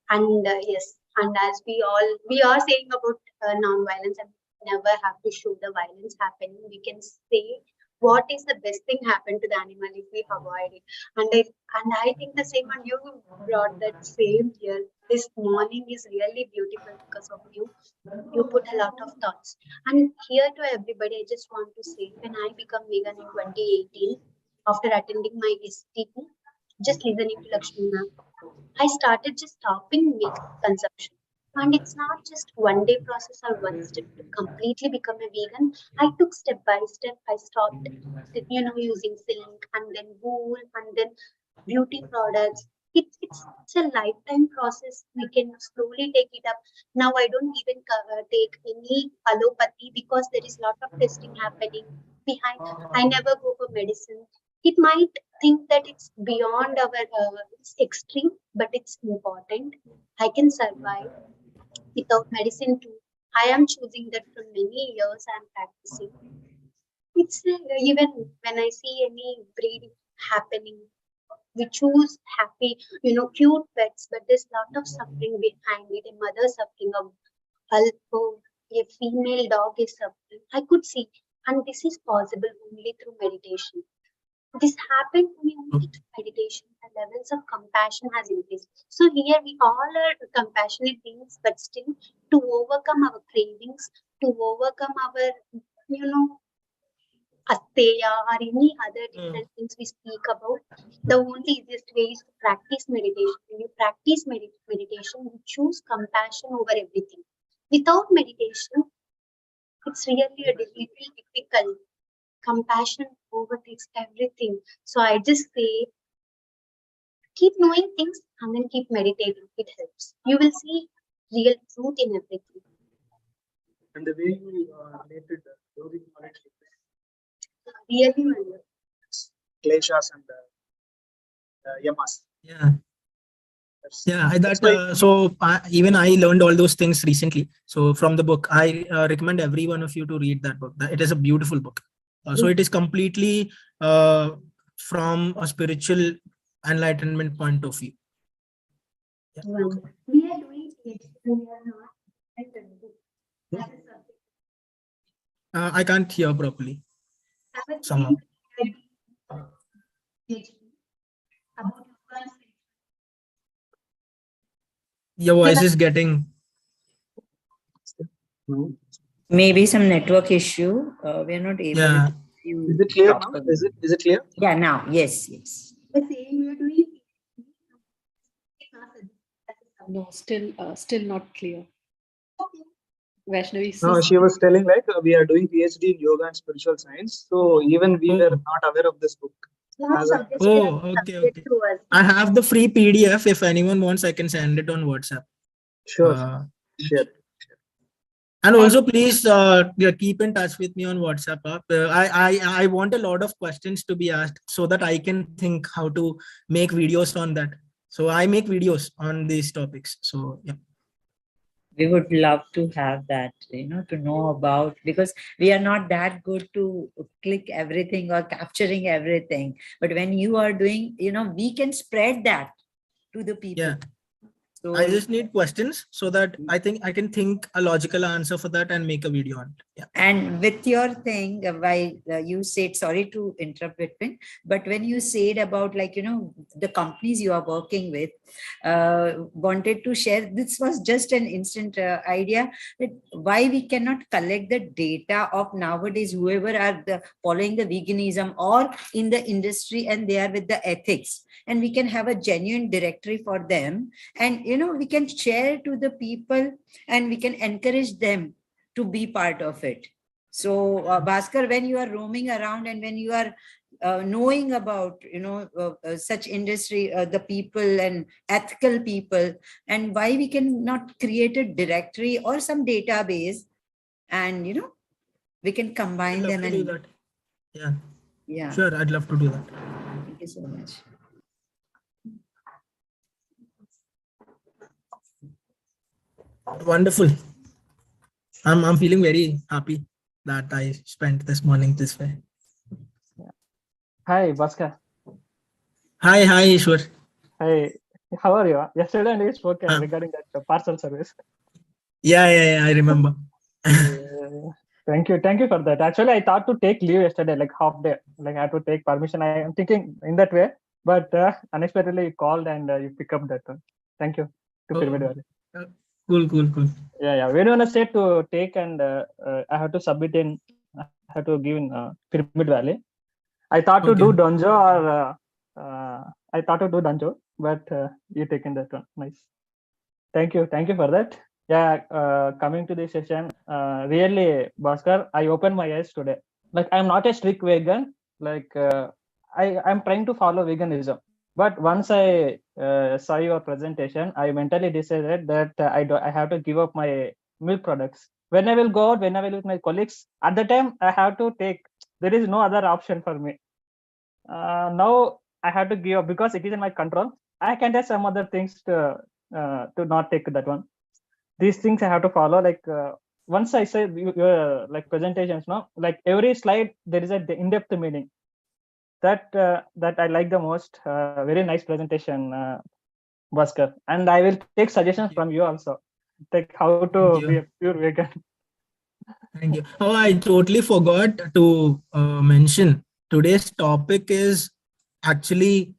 And yes, and as we are saying about non-violence and never have to show the violence happening, we can say what is the best thing happen to the animal if we avoid it. And I think the same, and you brought that same here. This morning is really beautiful because of you. You put a lot of thoughts. And here to everybody, I just want to say, when I become vegan in 2018, after attending my STP, just listening to Lakshmi ma'am, I started just stopping meat consumption. And it's not just one day process or one step to completely become a vegan. I took step by step. I stopped, using silk and then wool and then beauty products. It's a lifetime process. We can slowly take it up. Now I don't even take any allopathy because there is a lot of testing happening behind. I never go for medicine. It might think that it's beyond our it's extreme, but it's important. I can survive without medicine too. I am choosing that for many years. I'm practicing. It's even when I see any breeding happening, we choose happy, cute pets, but there's a lot of suffering behind it. A mother suffering, a female dog is suffering. I could see, and this is possible only through meditation. This happened to me only through meditation. The levels of compassion has increased. So here we all are compassionate beings, but still to overcome our cravings, to overcome our, asteya or any other different things we speak about, the only easiest way is to practice meditation. When you practice meditation, you choose compassion over everything. Without meditation, it's really a little difficult. Compassion overtakes everything. So I just say, keep knowing things and then keep meditating. It helps. You will see real truth in everything. And the way you related yogic knowledge with Really wonderful. kleshas and yamas. Yeah. Yeah, even I learned all those things recently. So from the book, I recommend every one of you to read that book. It is a beautiful book. So it is completely from a spiritual enlightenment point of view. Yeah. We are doing it. We are not. I can't hear properly. Somehow. Your voice is getting. Maybe some network issue. We are not able Yeah. to see you. Is it clear now? Is it clear? Yeah, now. Yes, yes. No, still not clear. Vaishnavi, No, she was telling like we are doing PhD in yoga and spiritual science. So even we were not aware of this book. Okay. I have the free PDF. If anyone wants, I can send it on WhatsApp. Sure. Sure. And also, please keep in touch with me on WhatsApp. I want a lot of questions to be asked so that I can think how to make videos on that. So I make videos on these topics. So yeah. We would love to have that, to know about, because we are not that good to click everything or capturing everything. But when you are doing, we can spread that to the people. Yeah. So I just need questions so that I think I can think a logical answer for that and make a video on it. Yeah. and with your thing, why you said, sorry to interrupt between, but when you said about like, the companies you are working with, wanted to share, this was just an instant idea that why we cannot collect the data of nowadays, whoever are following the veganism or in the industry and they are with the ethics, and we can have a genuine directory for them, and we can share to the people and we can encourage them to be part of it. So Bhaskar, when you are roaming around and when you are knowing about such industry, the people and ethical people, and why we can not create a directory or some database, and we can I'd combine love them to do and that. Yeah, yeah. sure. I'd love to do that. Thank you so much. Wonderful. I'm feeling very happy that I spent this morning this way. Hi, Bhaskar. Hi, Ishwar. Hi, how are you? Yesterday we spoke Uh, regarding that parcel service. yeah, I remember. Thank you for that. Actually, I thought to take leave yesterday, like half day, like I had to take permission. I am thinking in that way, but unexpectedly you called and you pick up that one. Thank you to Pyramid Valley. Cool. Yeah. When you want to say to take and I have to submit in, I have to give in Pyramid Valley. I thought to do Okay. Donjo or I thought to do Donjo, but you taken that one. Nice. Thank you for that. Yeah, coming to this session, really, Bhaskar, I opened my eyes today. Like, I'm not a strict vegan. Like, I'm trying to follow veganism. But once I saw your presentation, I mentally decided that I have to give up my milk products. When I will go out, when I will with my colleagues, at the time I have to take. There is no other option for me. Now I have to give up because it is in my control. I can do some other things to not take that one. These things I have to follow. Like once I say your like presentations, no, like every slide there is a in-depth meaning. That I like the most. Very nice presentation, Bhaskar. And I will take suggestions from you also, like how to be a pure vegan. Thank you. Oh, I totally forgot to mention today's topic is actually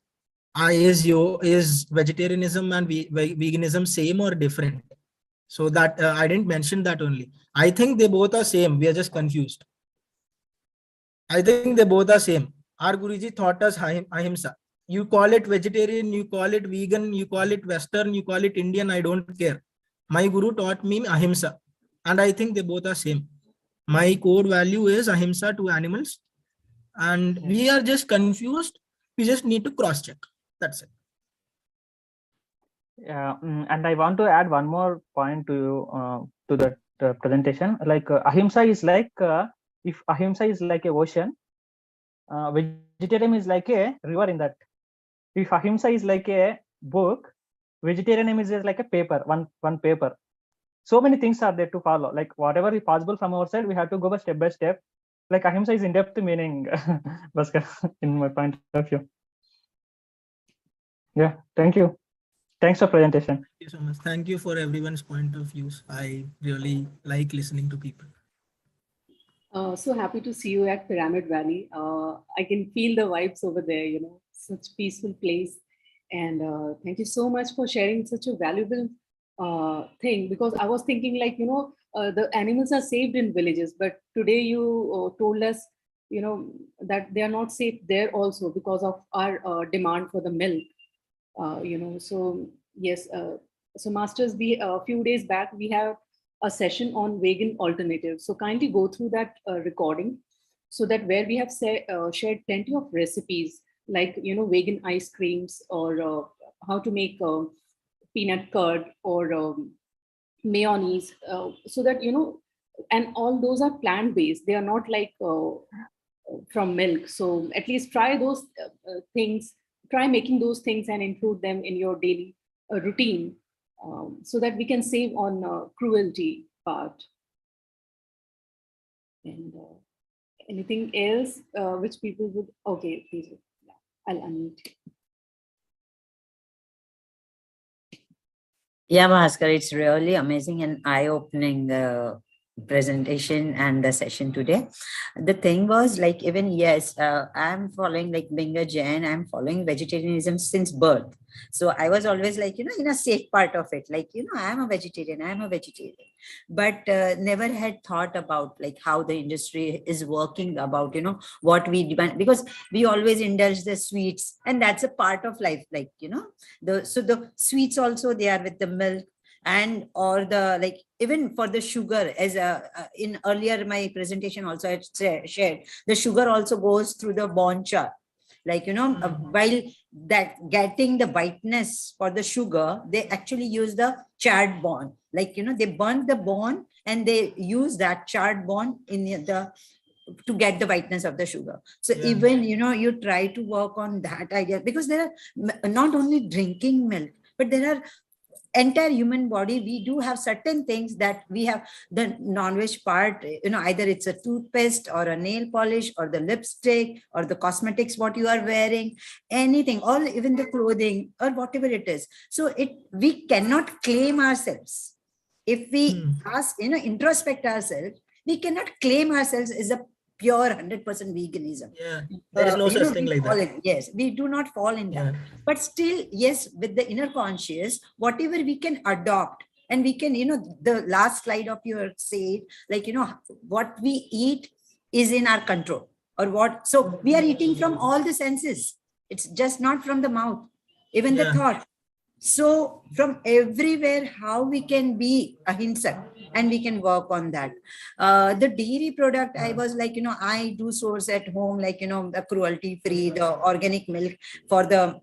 is vegetarianism and veganism same or different? So that I didn't mention that only. I think they both are same. We are just confused. I think they both are same. Our Guruji taught us ahimsa. You call it vegetarian, you call it vegan, you call it Western, you call it Indian. I don't care. My Guru taught me ahimsa, and I think they both are same. My core value is ahimsa to animals, and we are just confused. We just need to cross check. That's it. Yeah, and I want to add one more point to that presentation. Like ahimsa is like if ahimsa is like a ocean, vegetarianism is like a river in that. If ahimsa is like a book, vegetarianism is just like a paper, one paper. So many things are there to follow. Like whatever is possible from our side, we have to go by step. Like ahimsa is in-depth meaning, Bhaskar, in my point of view. Yeah, thank you. Thanks for presentation. Thank you so much. Thank you for everyone's point of views. I really like listening to people. So happy to see you at Pyramid Valley. I can feel the vibes over there, such peaceful place. And thank you so much for sharing such a valuable thing, because I was thinking like, the animals are saved in villages, but today you told us, that they are not safe there also because of our demand for the milk. So yes, so masters, we a few days back we have a session on vegan alternatives, so kindly go through that recording, so that where we have shared plenty of recipes, like vegan ice creams, or how to make peanut curd, or mayonnaise, so that and all those are plant based, they are not like from milk. So at least try those things, try making those things and include them in your daily routine, so that we can save on cruelty part. And anything else which people would, okay, please, yeah, I'll unmute. Yeah, Bhaskar, it's really amazing and eye-opening presentation and the session today. The thing was like, even yes, I'm following, like being a Jain, I'm following vegetarianism since birth. So I was always like, in a safe part of it, like, I'm a vegetarian, I'm a vegetarian. But never had thought about like how the industry is working, about, what we demand, because we always indulge the sweets, and that's a part of life, like, the sweets also, they are with the milk, and or the, like, even for the sugar, as in earlier my presentation also I shared, the sugar also goes through the bone char, like, while that getting the whiteness for the sugar, they actually use the charred bone, like, they burn the bone and they use that charred bone in the to get the whiteness of the sugar. So Yeah. even, you try to work on that idea, because there are not only drinking milk, but there are entire human body, we do have certain things that we have, the non-veg part, either it's a toothpaste or a nail polish or the lipstick or the cosmetics what you are wearing, anything, all, even the clothing or whatever it is. So we cannot claim ourselves. If we ask, introspect ourselves, we cannot claim ourselves as a pure 100% veganism. Yeah, there is no such thing like that. Yes, we do not fall in that. Yeah. But still, yes, with the inner conscious, whatever we can adopt, and we can, the last slide of your say, like, what we eat is in our control, or what. So we are eating from all the senses. It's just not from the mouth, even the Yeah. thought. So from everywhere, how we can be ahimsa, and we can work on that. The dairy product, I was like, I do source at home, like, the cruelty free, the organic milk for the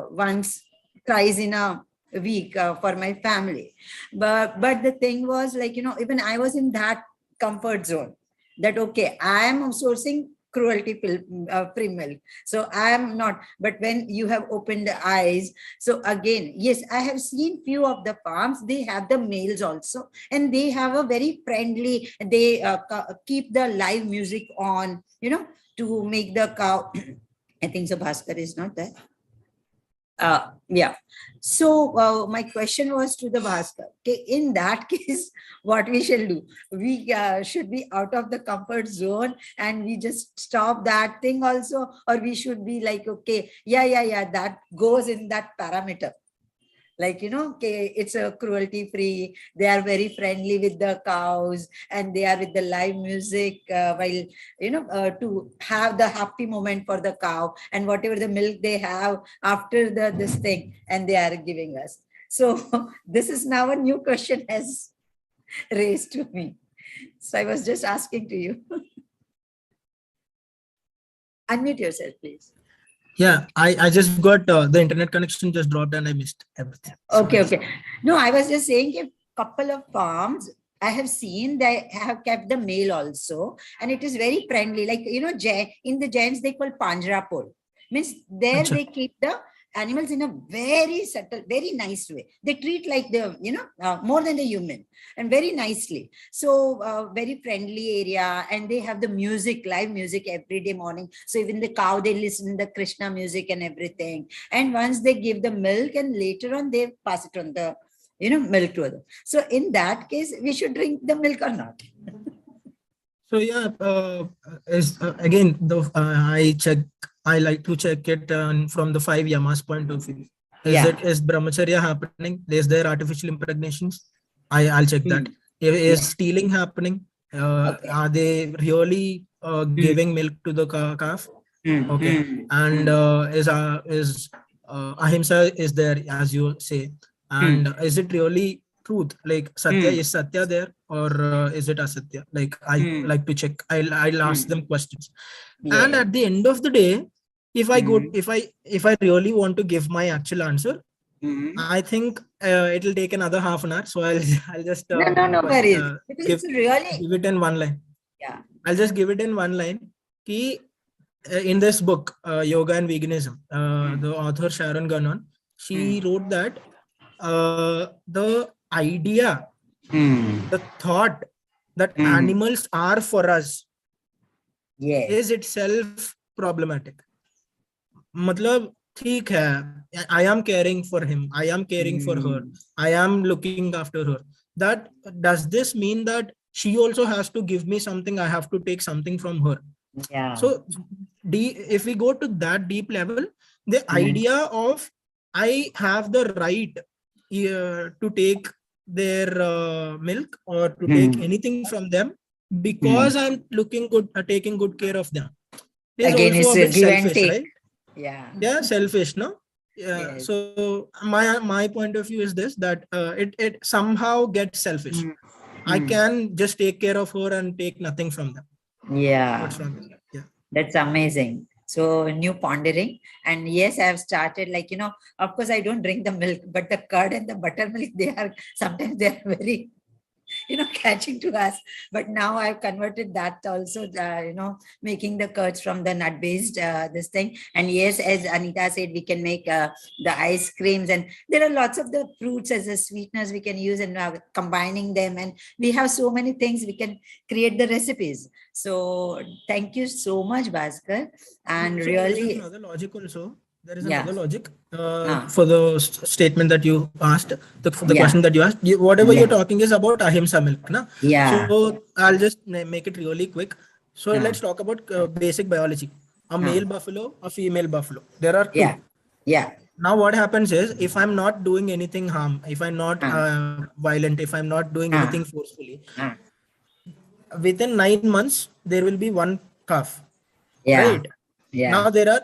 once, thrice in a week for my family. But the thing was like, even I was in that comfort zone, that okay, I am sourcing cruelty free milk, so I am not. But when you have opened the eyes, so again, yes, I have seen few of the farms, they have the males also, and they have a very friendly, they keep the live music on, to make the cow. I think so Bhaskar is not there. Yeah. So my question was to the Bhaskar. Okay, in that case, what we shall do? We should be out of the comfort zone, and we just stop that thing also, or we should be like, okay, yeah, that goes in that parameter. Like, okay, it's a cruelty free, they are very friendly with the cows, and they are with the live music, while, to have the happy moment for the cow, and whatever the milk they have after this thing, and they are giving us. So this is now a new question has raised to me. So I was just asking to you. Unmute yourself, please. Yeah, I just got the internet connection just dropped and I missed everything. Okay. No, I was just saying a couple of farms I have seen, they have kept the male also, and it is very friendly. Like, in the Jains, they call Panjrapur. Means there Achha. they keep the animals in a very subtle, very nice way. They treat like the, more than the human, and very nicely. So very friendly area, and they have the music, live music every day morning. So even the cow, they listen to the Krishna music and everything. And once they give the milk, and later on they pass it on the, milk to them. So in that case, we should drink the milk or not? So yeah, again, I like to check it from the 5 yamas point of view. Is brahmacharya happening? Is there artificial impregnations? I'll check that. Is stealing happening? Are they really giving milk to the calf? Okay. And is ahimsa is there, as you say, and is it really truth? Like satya, is satya there, or is it asatya? Like I like to check. I'll ask them questions. And at the end of the day, if I really want to give my actual answer, I think it'll take another half an hour. So I'll just give it in one line. Yeah. I'll just give it in one line. In this book, Yoga and Veganism, the author Sharon Gannon, she wrote that the idea, the thought that animals are for us is itself problematic. Matlab, ठीक है, I am caring for him, I am caring for her, I am looking after her. That does this mean that she also has to give me something? I have to take something from her. Yeah. So if we go to that deep level, the idea of I have the right to take their milk or to take anything from them because I'm looking good, taking good care of them, is Again, also it's a a bit give and selfish, take. right? Yeah. Yeah, selfish, no? Yeah. Yes. So my point of view is this, that it somehow gets selfish. I can just take care of her and take nothing from them. Yeah. What's wrong with that? Yeah. That's amazing. So new pondering. And yes, I have started, like, of course I don't drink the milk, but the curd and the buttermilk, sometimes they are very, catching to us. But now I've converted that also, making the curds from the nut based, this thing. And yes, as Anita said, we can make the ice creams, and there are lots of the fruits as a sweeteners we can use, and combining them. And we have so many things we can create the recipes. So thank you so much, Bhaskar. And So there is really, another logic also. There is yeah. another logic Ah. for the statement that you asked, for the Yeah. question that you asked. Whatever Yeah. you're talking is about ahimsa milk, na? Yeah. So I'll just make it really quick. So Ah. let's talk about basic biology. A male buffalo, a female buffalo. There are two. Yeah. Yeah. Now what happens is, if I'm not doing anything harm, if I'm not violent, if I'm not doing anything forcefully, within 9 months there will be one calf. Yeah. Right. Yeah. Now there are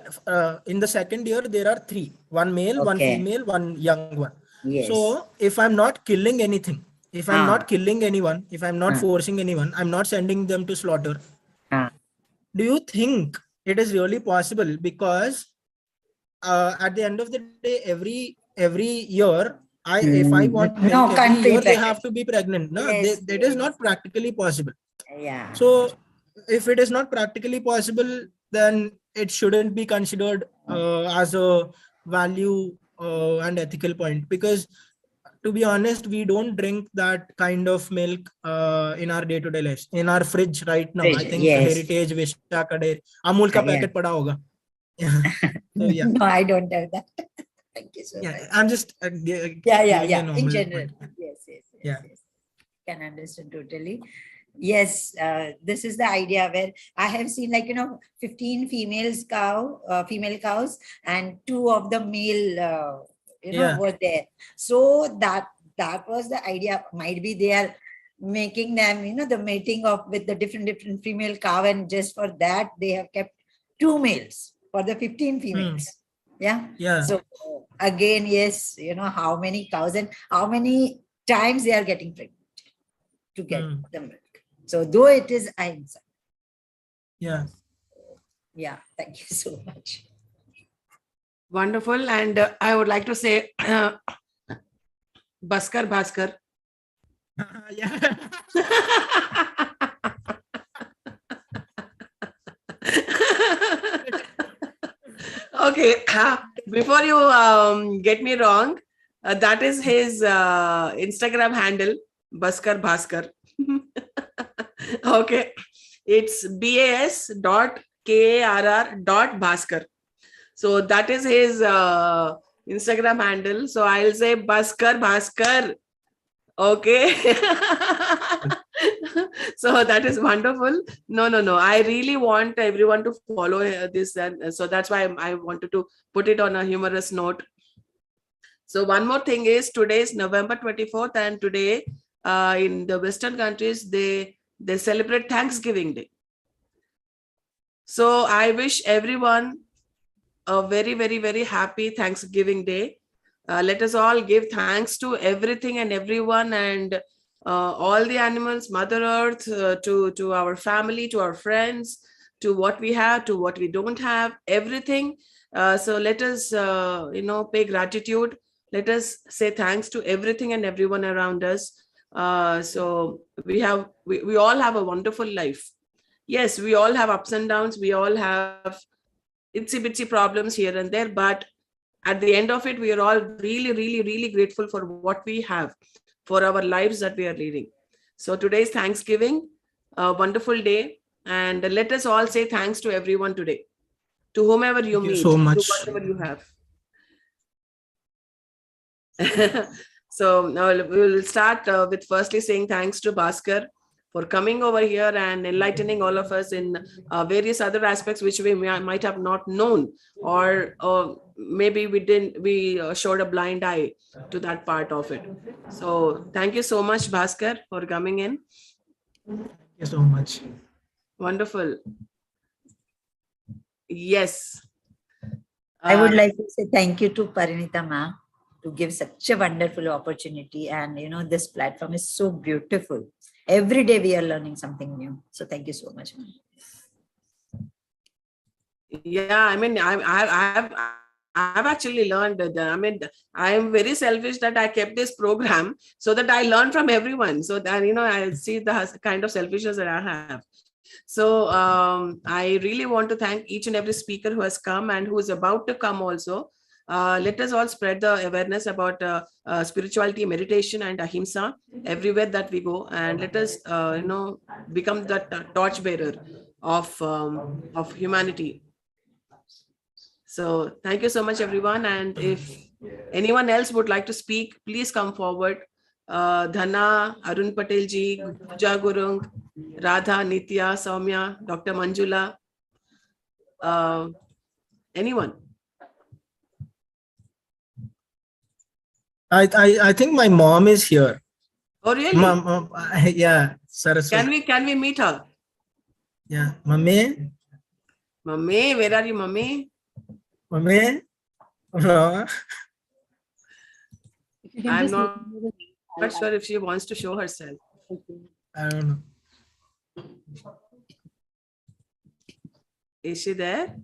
in the second year there are 3, one male, one Okay. female, one young one. Yes. So if I'm not killing anything, if I'm not killing anyone, if I'm not forcing anyone, I'm not sending them to slaughter. Do you think it is really possible? Because at the end of the day, every year, if I want milk, every year they have to be pregnant. No, Yes, that is not practically possible. Yeah. So if it is not practically possible, then it shouldn't be considered as a value and ethical point, because to be honest, we don't drink that kind of milk in our day-to-day lives. In our fridge right now, I think Yes. Heritage, Vishaka Dairy, Amul ka packet pada hoga. So yeah. No, I don't have that. Thank you so much. I'm just giving a normal in general. point. Yes. Can understand totally. Yes, this is the idea where I have seen, like, 15 female cows, and 2 of the male, were there. So that was the idea. Might be they are making them, the mating with the different female cow, and just for that they have kept 2 males for the 15 females. Yeah. So again, yes, how many cows and how many times they are getting pregnant to get the milk. So though it is ahimsa. Yeah. Thank you so much. Wonderful. And I would like to say, Bhaskar. Yeah. Okay. Before you get me wrong, that is his Instagram handle, Bhaskar. Okay. It's bas.karr.bhaskar. So that is his Instagram handle. So I'll say Bhaskar. Okay. So that is wonderful. No. I really want everyone to follow this. And so that's why I wanted to put it on a humorous note. So one more thing is, today is November 24th, and today in the Western countries, they celebrate Thanksgiving Day. So I wish everyone a very, very, very happy Thanksgiving Day. Let us all give thanks to everything and everyone, and all the animals, Mother Earth, to our family, to our friends, to what we have, to what we don't have, everything. So let us, pay gratitude. Let us say thanks to everything and everyone around us. So we all have a wonderful life. Yes, we all have ups and downs. We all have itsy bitsy problems here and there, but at the end of it, we are all really, really, really grateful for what we have, for our lives that we are leading. So today is Thanksgiving, a wonderful day, and let us all say thanks to everyone today, to whomever you meet, so much. to whatever you have. So now we will start with firstly saying thanks to Bhaskar for coming over here and enlightening all of us in various other aspects which we might have not known, or maybe we showed a blind eye to that part of it. So thank you so much, Bhaskar, for coming in. Thank you so much. Wonderful. Yes. I would like to say thank you to Parinitha ma'am to give such a wonderful opportunity. And this platform is so beautiful. Every day we are learning something new. So thank you so much, ma'am. Yeah, I mean, I've actually learned that. I mean, I am very selfish that I kept this program so that I learn from everyone. So that, I see the kind of selfishness that I have. So I really want to thank each and every speaker who has come and who is about to come also. Let us all spread the awareness about spirituality, meditation, and ahimsa everywhere that we go, and let us, become the torchbearer of humanity. So thank you so much, everyone. And if anyone else would like to speak, please come forward. Dhana, Arun Patel ji, Pooja Gurung, Radha, Nitya, Soumya, Dr. Manjula, anyone. I think my mom is here. Oh, really? Mom, yeah, Saraswati. Can we meet her? Yeah, Mummy. Mummy, where are you, Mummy? Mummy. No. I'm not sure if she wants to show herself. I don't know. Is she there?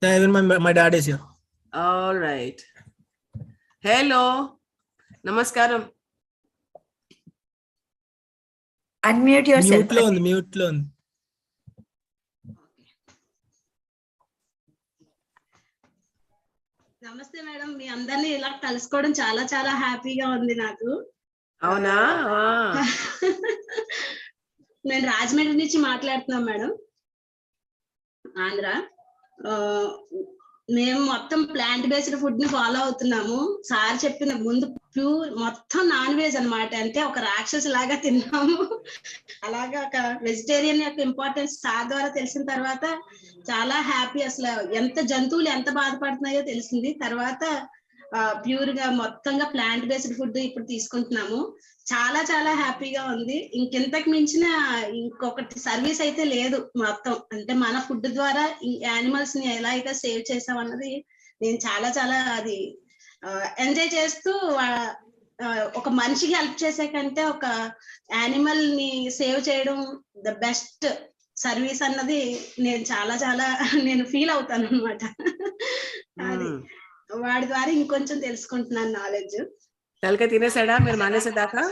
Yeah, even my dad is here. All right. Hello. Namaskaram. Unmute yourself. Mute loan. నమస్తే madam, మీ అందరినీ ఇలా కలుసుకోవడం చాలా చాలా హ్యాపీగా ఉంది నాకు. అవునా? నేను రాజమండ్రి నుంచి మాట్లాడుతున్నాను మేడం, ఆంధ్ర. మేము మొత్తం ప్లాంట్ బేస్డ్ ఫుడ్ ని ఫాలో అవుతున్నాము. సార్ చెప్పిన ముందు ప్యూర్ మొత్తం నాన్ వెజ్ అన్నమాట, అంటే ఒక రాక్షసు లాగా తిన్నాము. అలాగా ఒక వెజిటేరియన్ యొక్క ఇంపార్టెన్స్ సార్ ద్వారా తెలిసిన తర్వాత చాలా హ్యాపీ. అసలు ఎంత జంతువులు ఎంత బాధపడుతున్నాయో తెలిసింది. తర్వాత ప్యూర్ గా మొత్తంగా ప్లాంట్ బేస్డ్ ఫుడ్ ఇప్పుడు తీసుకుంటున్నాము. చాలా చాలా హ్యాపీగా ఉంది. ఇంకెంతకు మించిన ఇంకొకటి సర్వీస్ అయితే లేదు. మొత్తం అంటే మన ఫుడ్ ద్వారా యానిమల్స్ ని ఎలా అయితే సేవ్ చేసాం అన్నది నేను చాలా చాలా అది ఎంజాయ్ చేస్తూ, ఒక మనిషికి హెల్ప్ చేసే కంటే ఒక యానిమల్ ని సేవ్ చేయడం ద బెస్ట్ సర్వీస్ అన్నది నేను చాలా చాలా నేను ఫీల్ అవుతాను అనమాట. అది వాడి ద్వారా ఇంకొంచెం తెలుసుకుంటున్నాను నాలెడ్జ్. తలకాయ తినేసాడా మీరు మానేసేదాకా?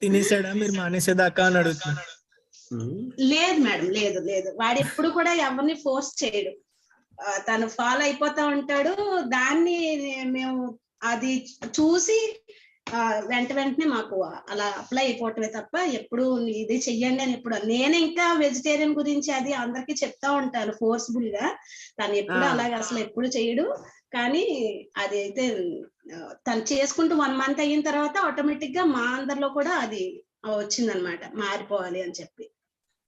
తినేసాడా మీరు మానేసేదాకా అని అడుగుతున్నా. లేదు మేడం, లేదు లేదు. వాడు ఎప్పుడు కూడా ఎవరిని ఫోర్స్ చేయడు, తను ఫాలో అయిపోతా ఉంటాడు. దాన్ని మేము అది చూసి వెంటనే మాకు అలా అప్లై అయిపోవటమే తప్ప ఎప్పుడు ఇది చెయ్యండి అని ఎప్పుడు. నేను ఇంకా వెజిటేరియన్ గురించి అది అందరికి చెప్తా ఉంటాను ఫోర్స్ఫుల్ గా. తను ఎప్పుడు అలాగే అసలు ఎప్పుడు చేయడు. కానీ అది అయితే తను చేసుకుంటూ 1 month అయిన తర్వాత ఆటోమేటిక్ గా మా అందరిలో కూడా అది వచ్చిందనమాట, మారిపోవాలి అని చెప్పి.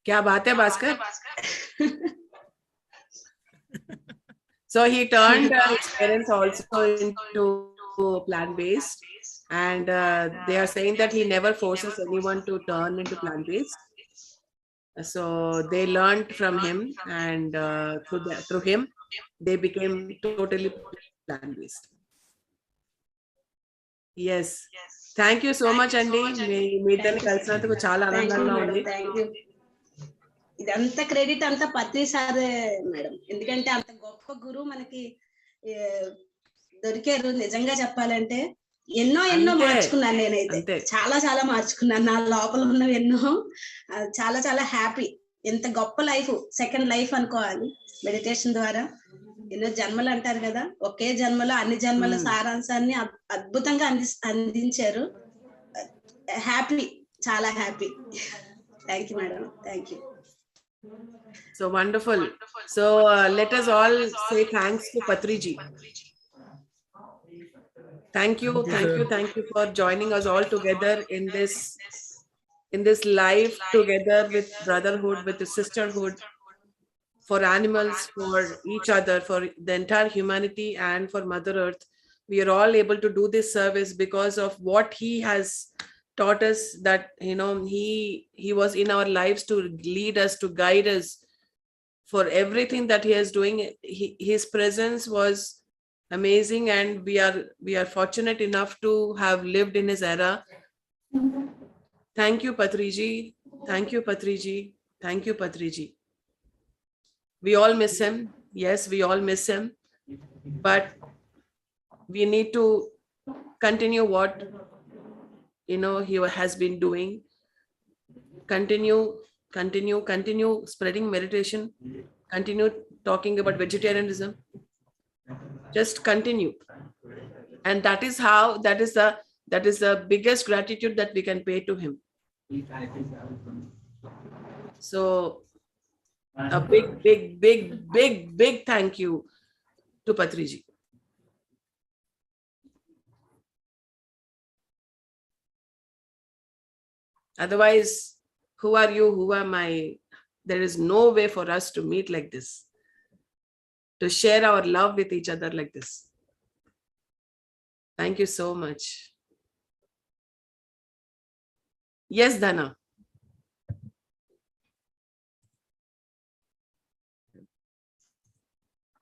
క్యా బాత్ హై Bhaskar. So he turned his parents also into plant-based, and they are saying that he never forces anyone to turn into plant-based. So they learned from him, and through him they became totally plant-based. Yes. Thank you so much, Andy. మీ ఇద్దరిని కలిసినందుకు చాలా ఆనందంగా ఉంది. ఇదంతా credit అంతా పత్రి sir madam, ఎందుకంటే అంత గొప్ప గురువు మనకి దొరికారు. నిజంగా చెప్పాలంటే ఎన్నో మార్చుకున్నాను నేనైతే, చాలా చాలా మార్చుకున్నాను. నా లోపల ఉన్నవి ఎన్నో. చాలా చాలా హ్యాపీ. ఎంత గొప్ప లైఫ్, సెకండ్ లైఫ్ అనుకోవాలి మెడిటేషన్ ద్వారా. ఎన్నో జన్మలు అంటారు కదా, ఒకే జన్మలో అన్ని జన్మల సారాంశాన్ని అద్భుతంగా అందించారు. హ్యాపీ, చాలా happy. Thank you madam, thank you. So wonderful. So let us all say thanks to Patri ji. Thank you, sir. thank you for joining us all together in this life together with brotherhood, with the sisterhood, for animals, for each other, for the entire humanity, and for Mother Earth. We are all able to do this service because of what he has taught us, that he was in our lives to lead us, to guide us for everything that he is doing. His presence was amazing, and we are fortunate enough to have lived in his era. Thank you, Patriji. Thank you, Patriji. Thank you, Patriji. We all miss him. Yes, we all miss him. But we need to continue what he has been doing. Continue spreading meditation. Continue talking about vegetarianism. Just continue. And that is the biggest gratitude that we can pay to him. So a big thank you to Patriji. Otherwise, who are you? Who am I? There is no way for us to meet like this, to share our love with each other like this. Thank you so much. Yes, Dana.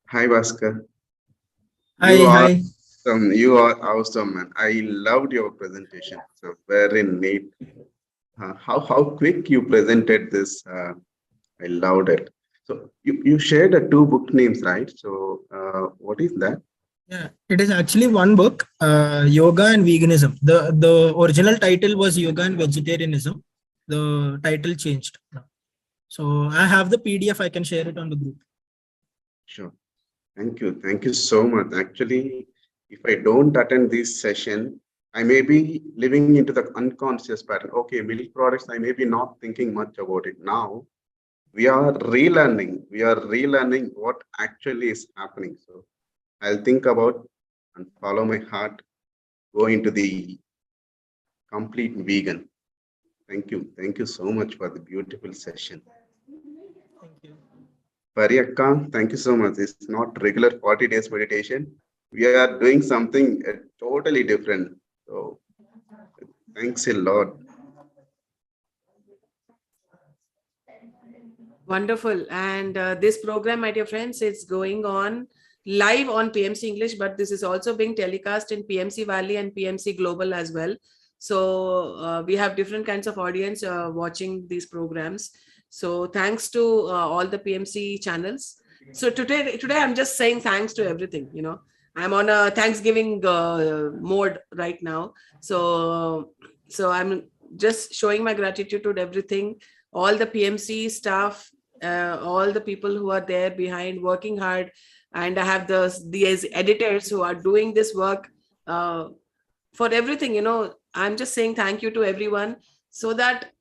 Hi, Bhaskar. Hi, You are hi. awesome. You are awesome, man. I loved your presentation. So very neat. How quick you presented this. I loved it. So you shared two book names, right? So what is that? Yeah, it is actually one book, Yoga and Veganism. The original title was Yoga and Vegetarianism. The title changed now. So I have the PDF. I can share it on the group. Sure. Thank you. Thank you so much. Actually, if I don't attend this session, I may be living into the unconscious pattern. Okay, milk products, I may be not thinking much about it. Now, we are relearning. We are relearning what actually is happening. So I'll think about and follow my heart, go into the complete vegan. Thank you. Thank you so much for the beautiful session. Thank you. Pariyakka, thank you so much. It's not regular 40 days meditation. We are doing something totally different. So thanks a lot. Wonderful. And this program, my dear friends, it's going on live on PMC English, but this is also being telecast in PMC Valley and PMC Global as well. So we have different kinds of audience watching these programs. So thanks to all the PMC channels. So today I'm just saying thanks to everything. I'm on a Thanksgiving mode right now. So I'm just showing my gratitude to everything, all the PMC staff, all the people who are there behind working hard, and I have these editors who are doing this work for everything. I'm just saying thank you to everyone, so that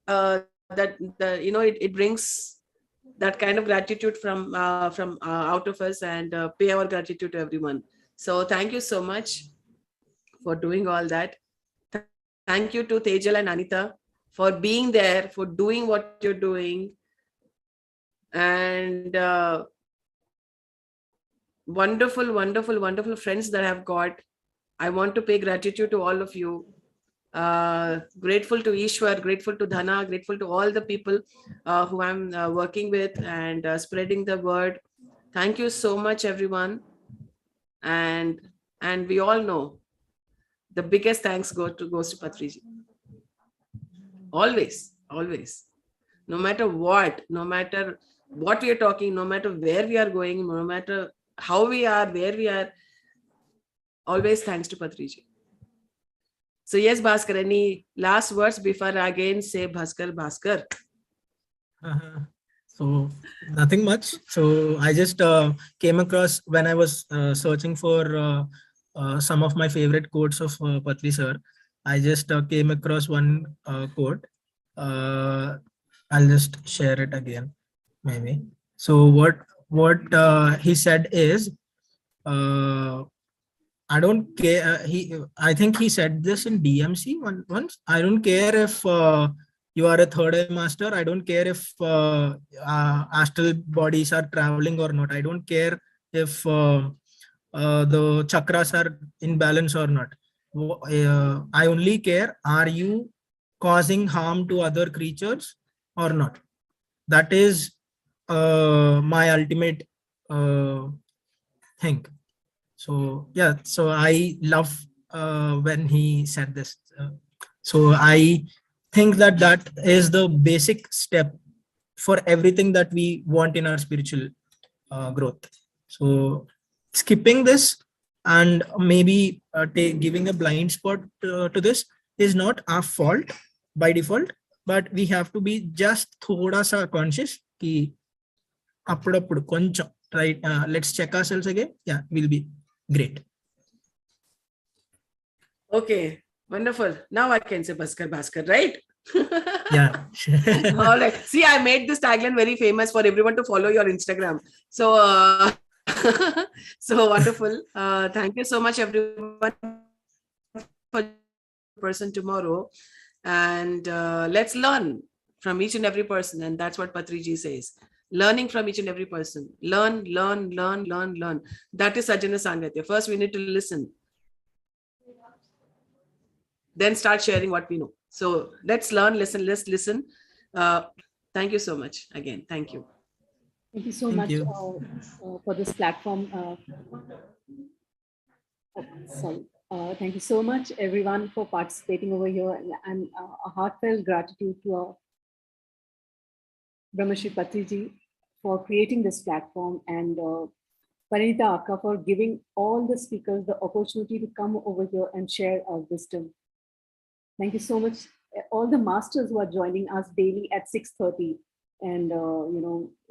it brings that kind of gratitude from out of us, and pay our gratitude to everyone. So thank you so much for doing all that. Thank you to Tejal and Anita for being there, for doing what you're doing, and wonderful friends that I've got. I want to pay gratitude to all of you. Grateful to Ishwar, grateful to Dhana, grateful to all the people who I'm working with and spreading the word. Thank you so much, everyone. And we all know the biggest thanks goes to Patriji. Always. No matter what we are talking, no matter where we are going, no matter how we are, where we are, always thanks to Patriji. So yes, Bhaskar, any last words before I again say Bhaskar? So nothing much. So I just came across when I was searching for some of my favorite quotes of Patri sir. I just came across one quote. I'll just share it again, maybe. So what he said is, I don't care. I think he said this in DMC once. I don't care if you are a third eye master. I don't care if astral bodies are traveling or not. I don't care if the chakras are in balance or not. I only care, are you causing harm to other creatures or not? That is my ultimate thing. So yeah, so I love when he said this. So I think that that is the basic step for everything that we want in our spiritual growth. So skipping this and maybe giving a blind spot to this is not our fault by default, but we have to be just thoda sa conscious ki appudapudu koncham, right? Let's check ourselves again. Yeah, we'll be great. Okay, wonderful. Now I can say Bhaskar, right? Yeah. All right. See, I made this tagline very famous for everyone to follow your Instagram. So, so wonderful. Thank you so much, everyone, for person tomorrow. And let's learn from each and every person. And that's what Patri ji says. Learning from each and every person. Learn. That is Sajjana Sangatya. First, we need to listen. Then start sharing what we know. So let's learn, let's listen. Thank you so much again. Thank you. Thank you so Thank much you. for this platform. Sorry. Thank you so much, everyone, for participating over here, and a heartfelt gratitude to our Brahmashri Patri ji for creating this platform, and Parinitha Akka for giving all the speakers the opportunity to come over here and share our wisdom. Thank you so much, all the masters who are joining us daily at 6:30 and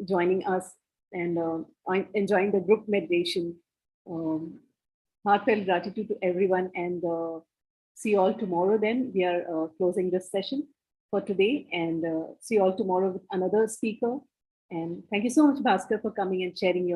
joining us and enjoying the group meditation. Heartfelt gratitude to everyone, and see you all tomorrow. Then we are closing this session for today, and see you all tomorrow with another speaker. And thank you so much, Bhaskar, for coming and sharing your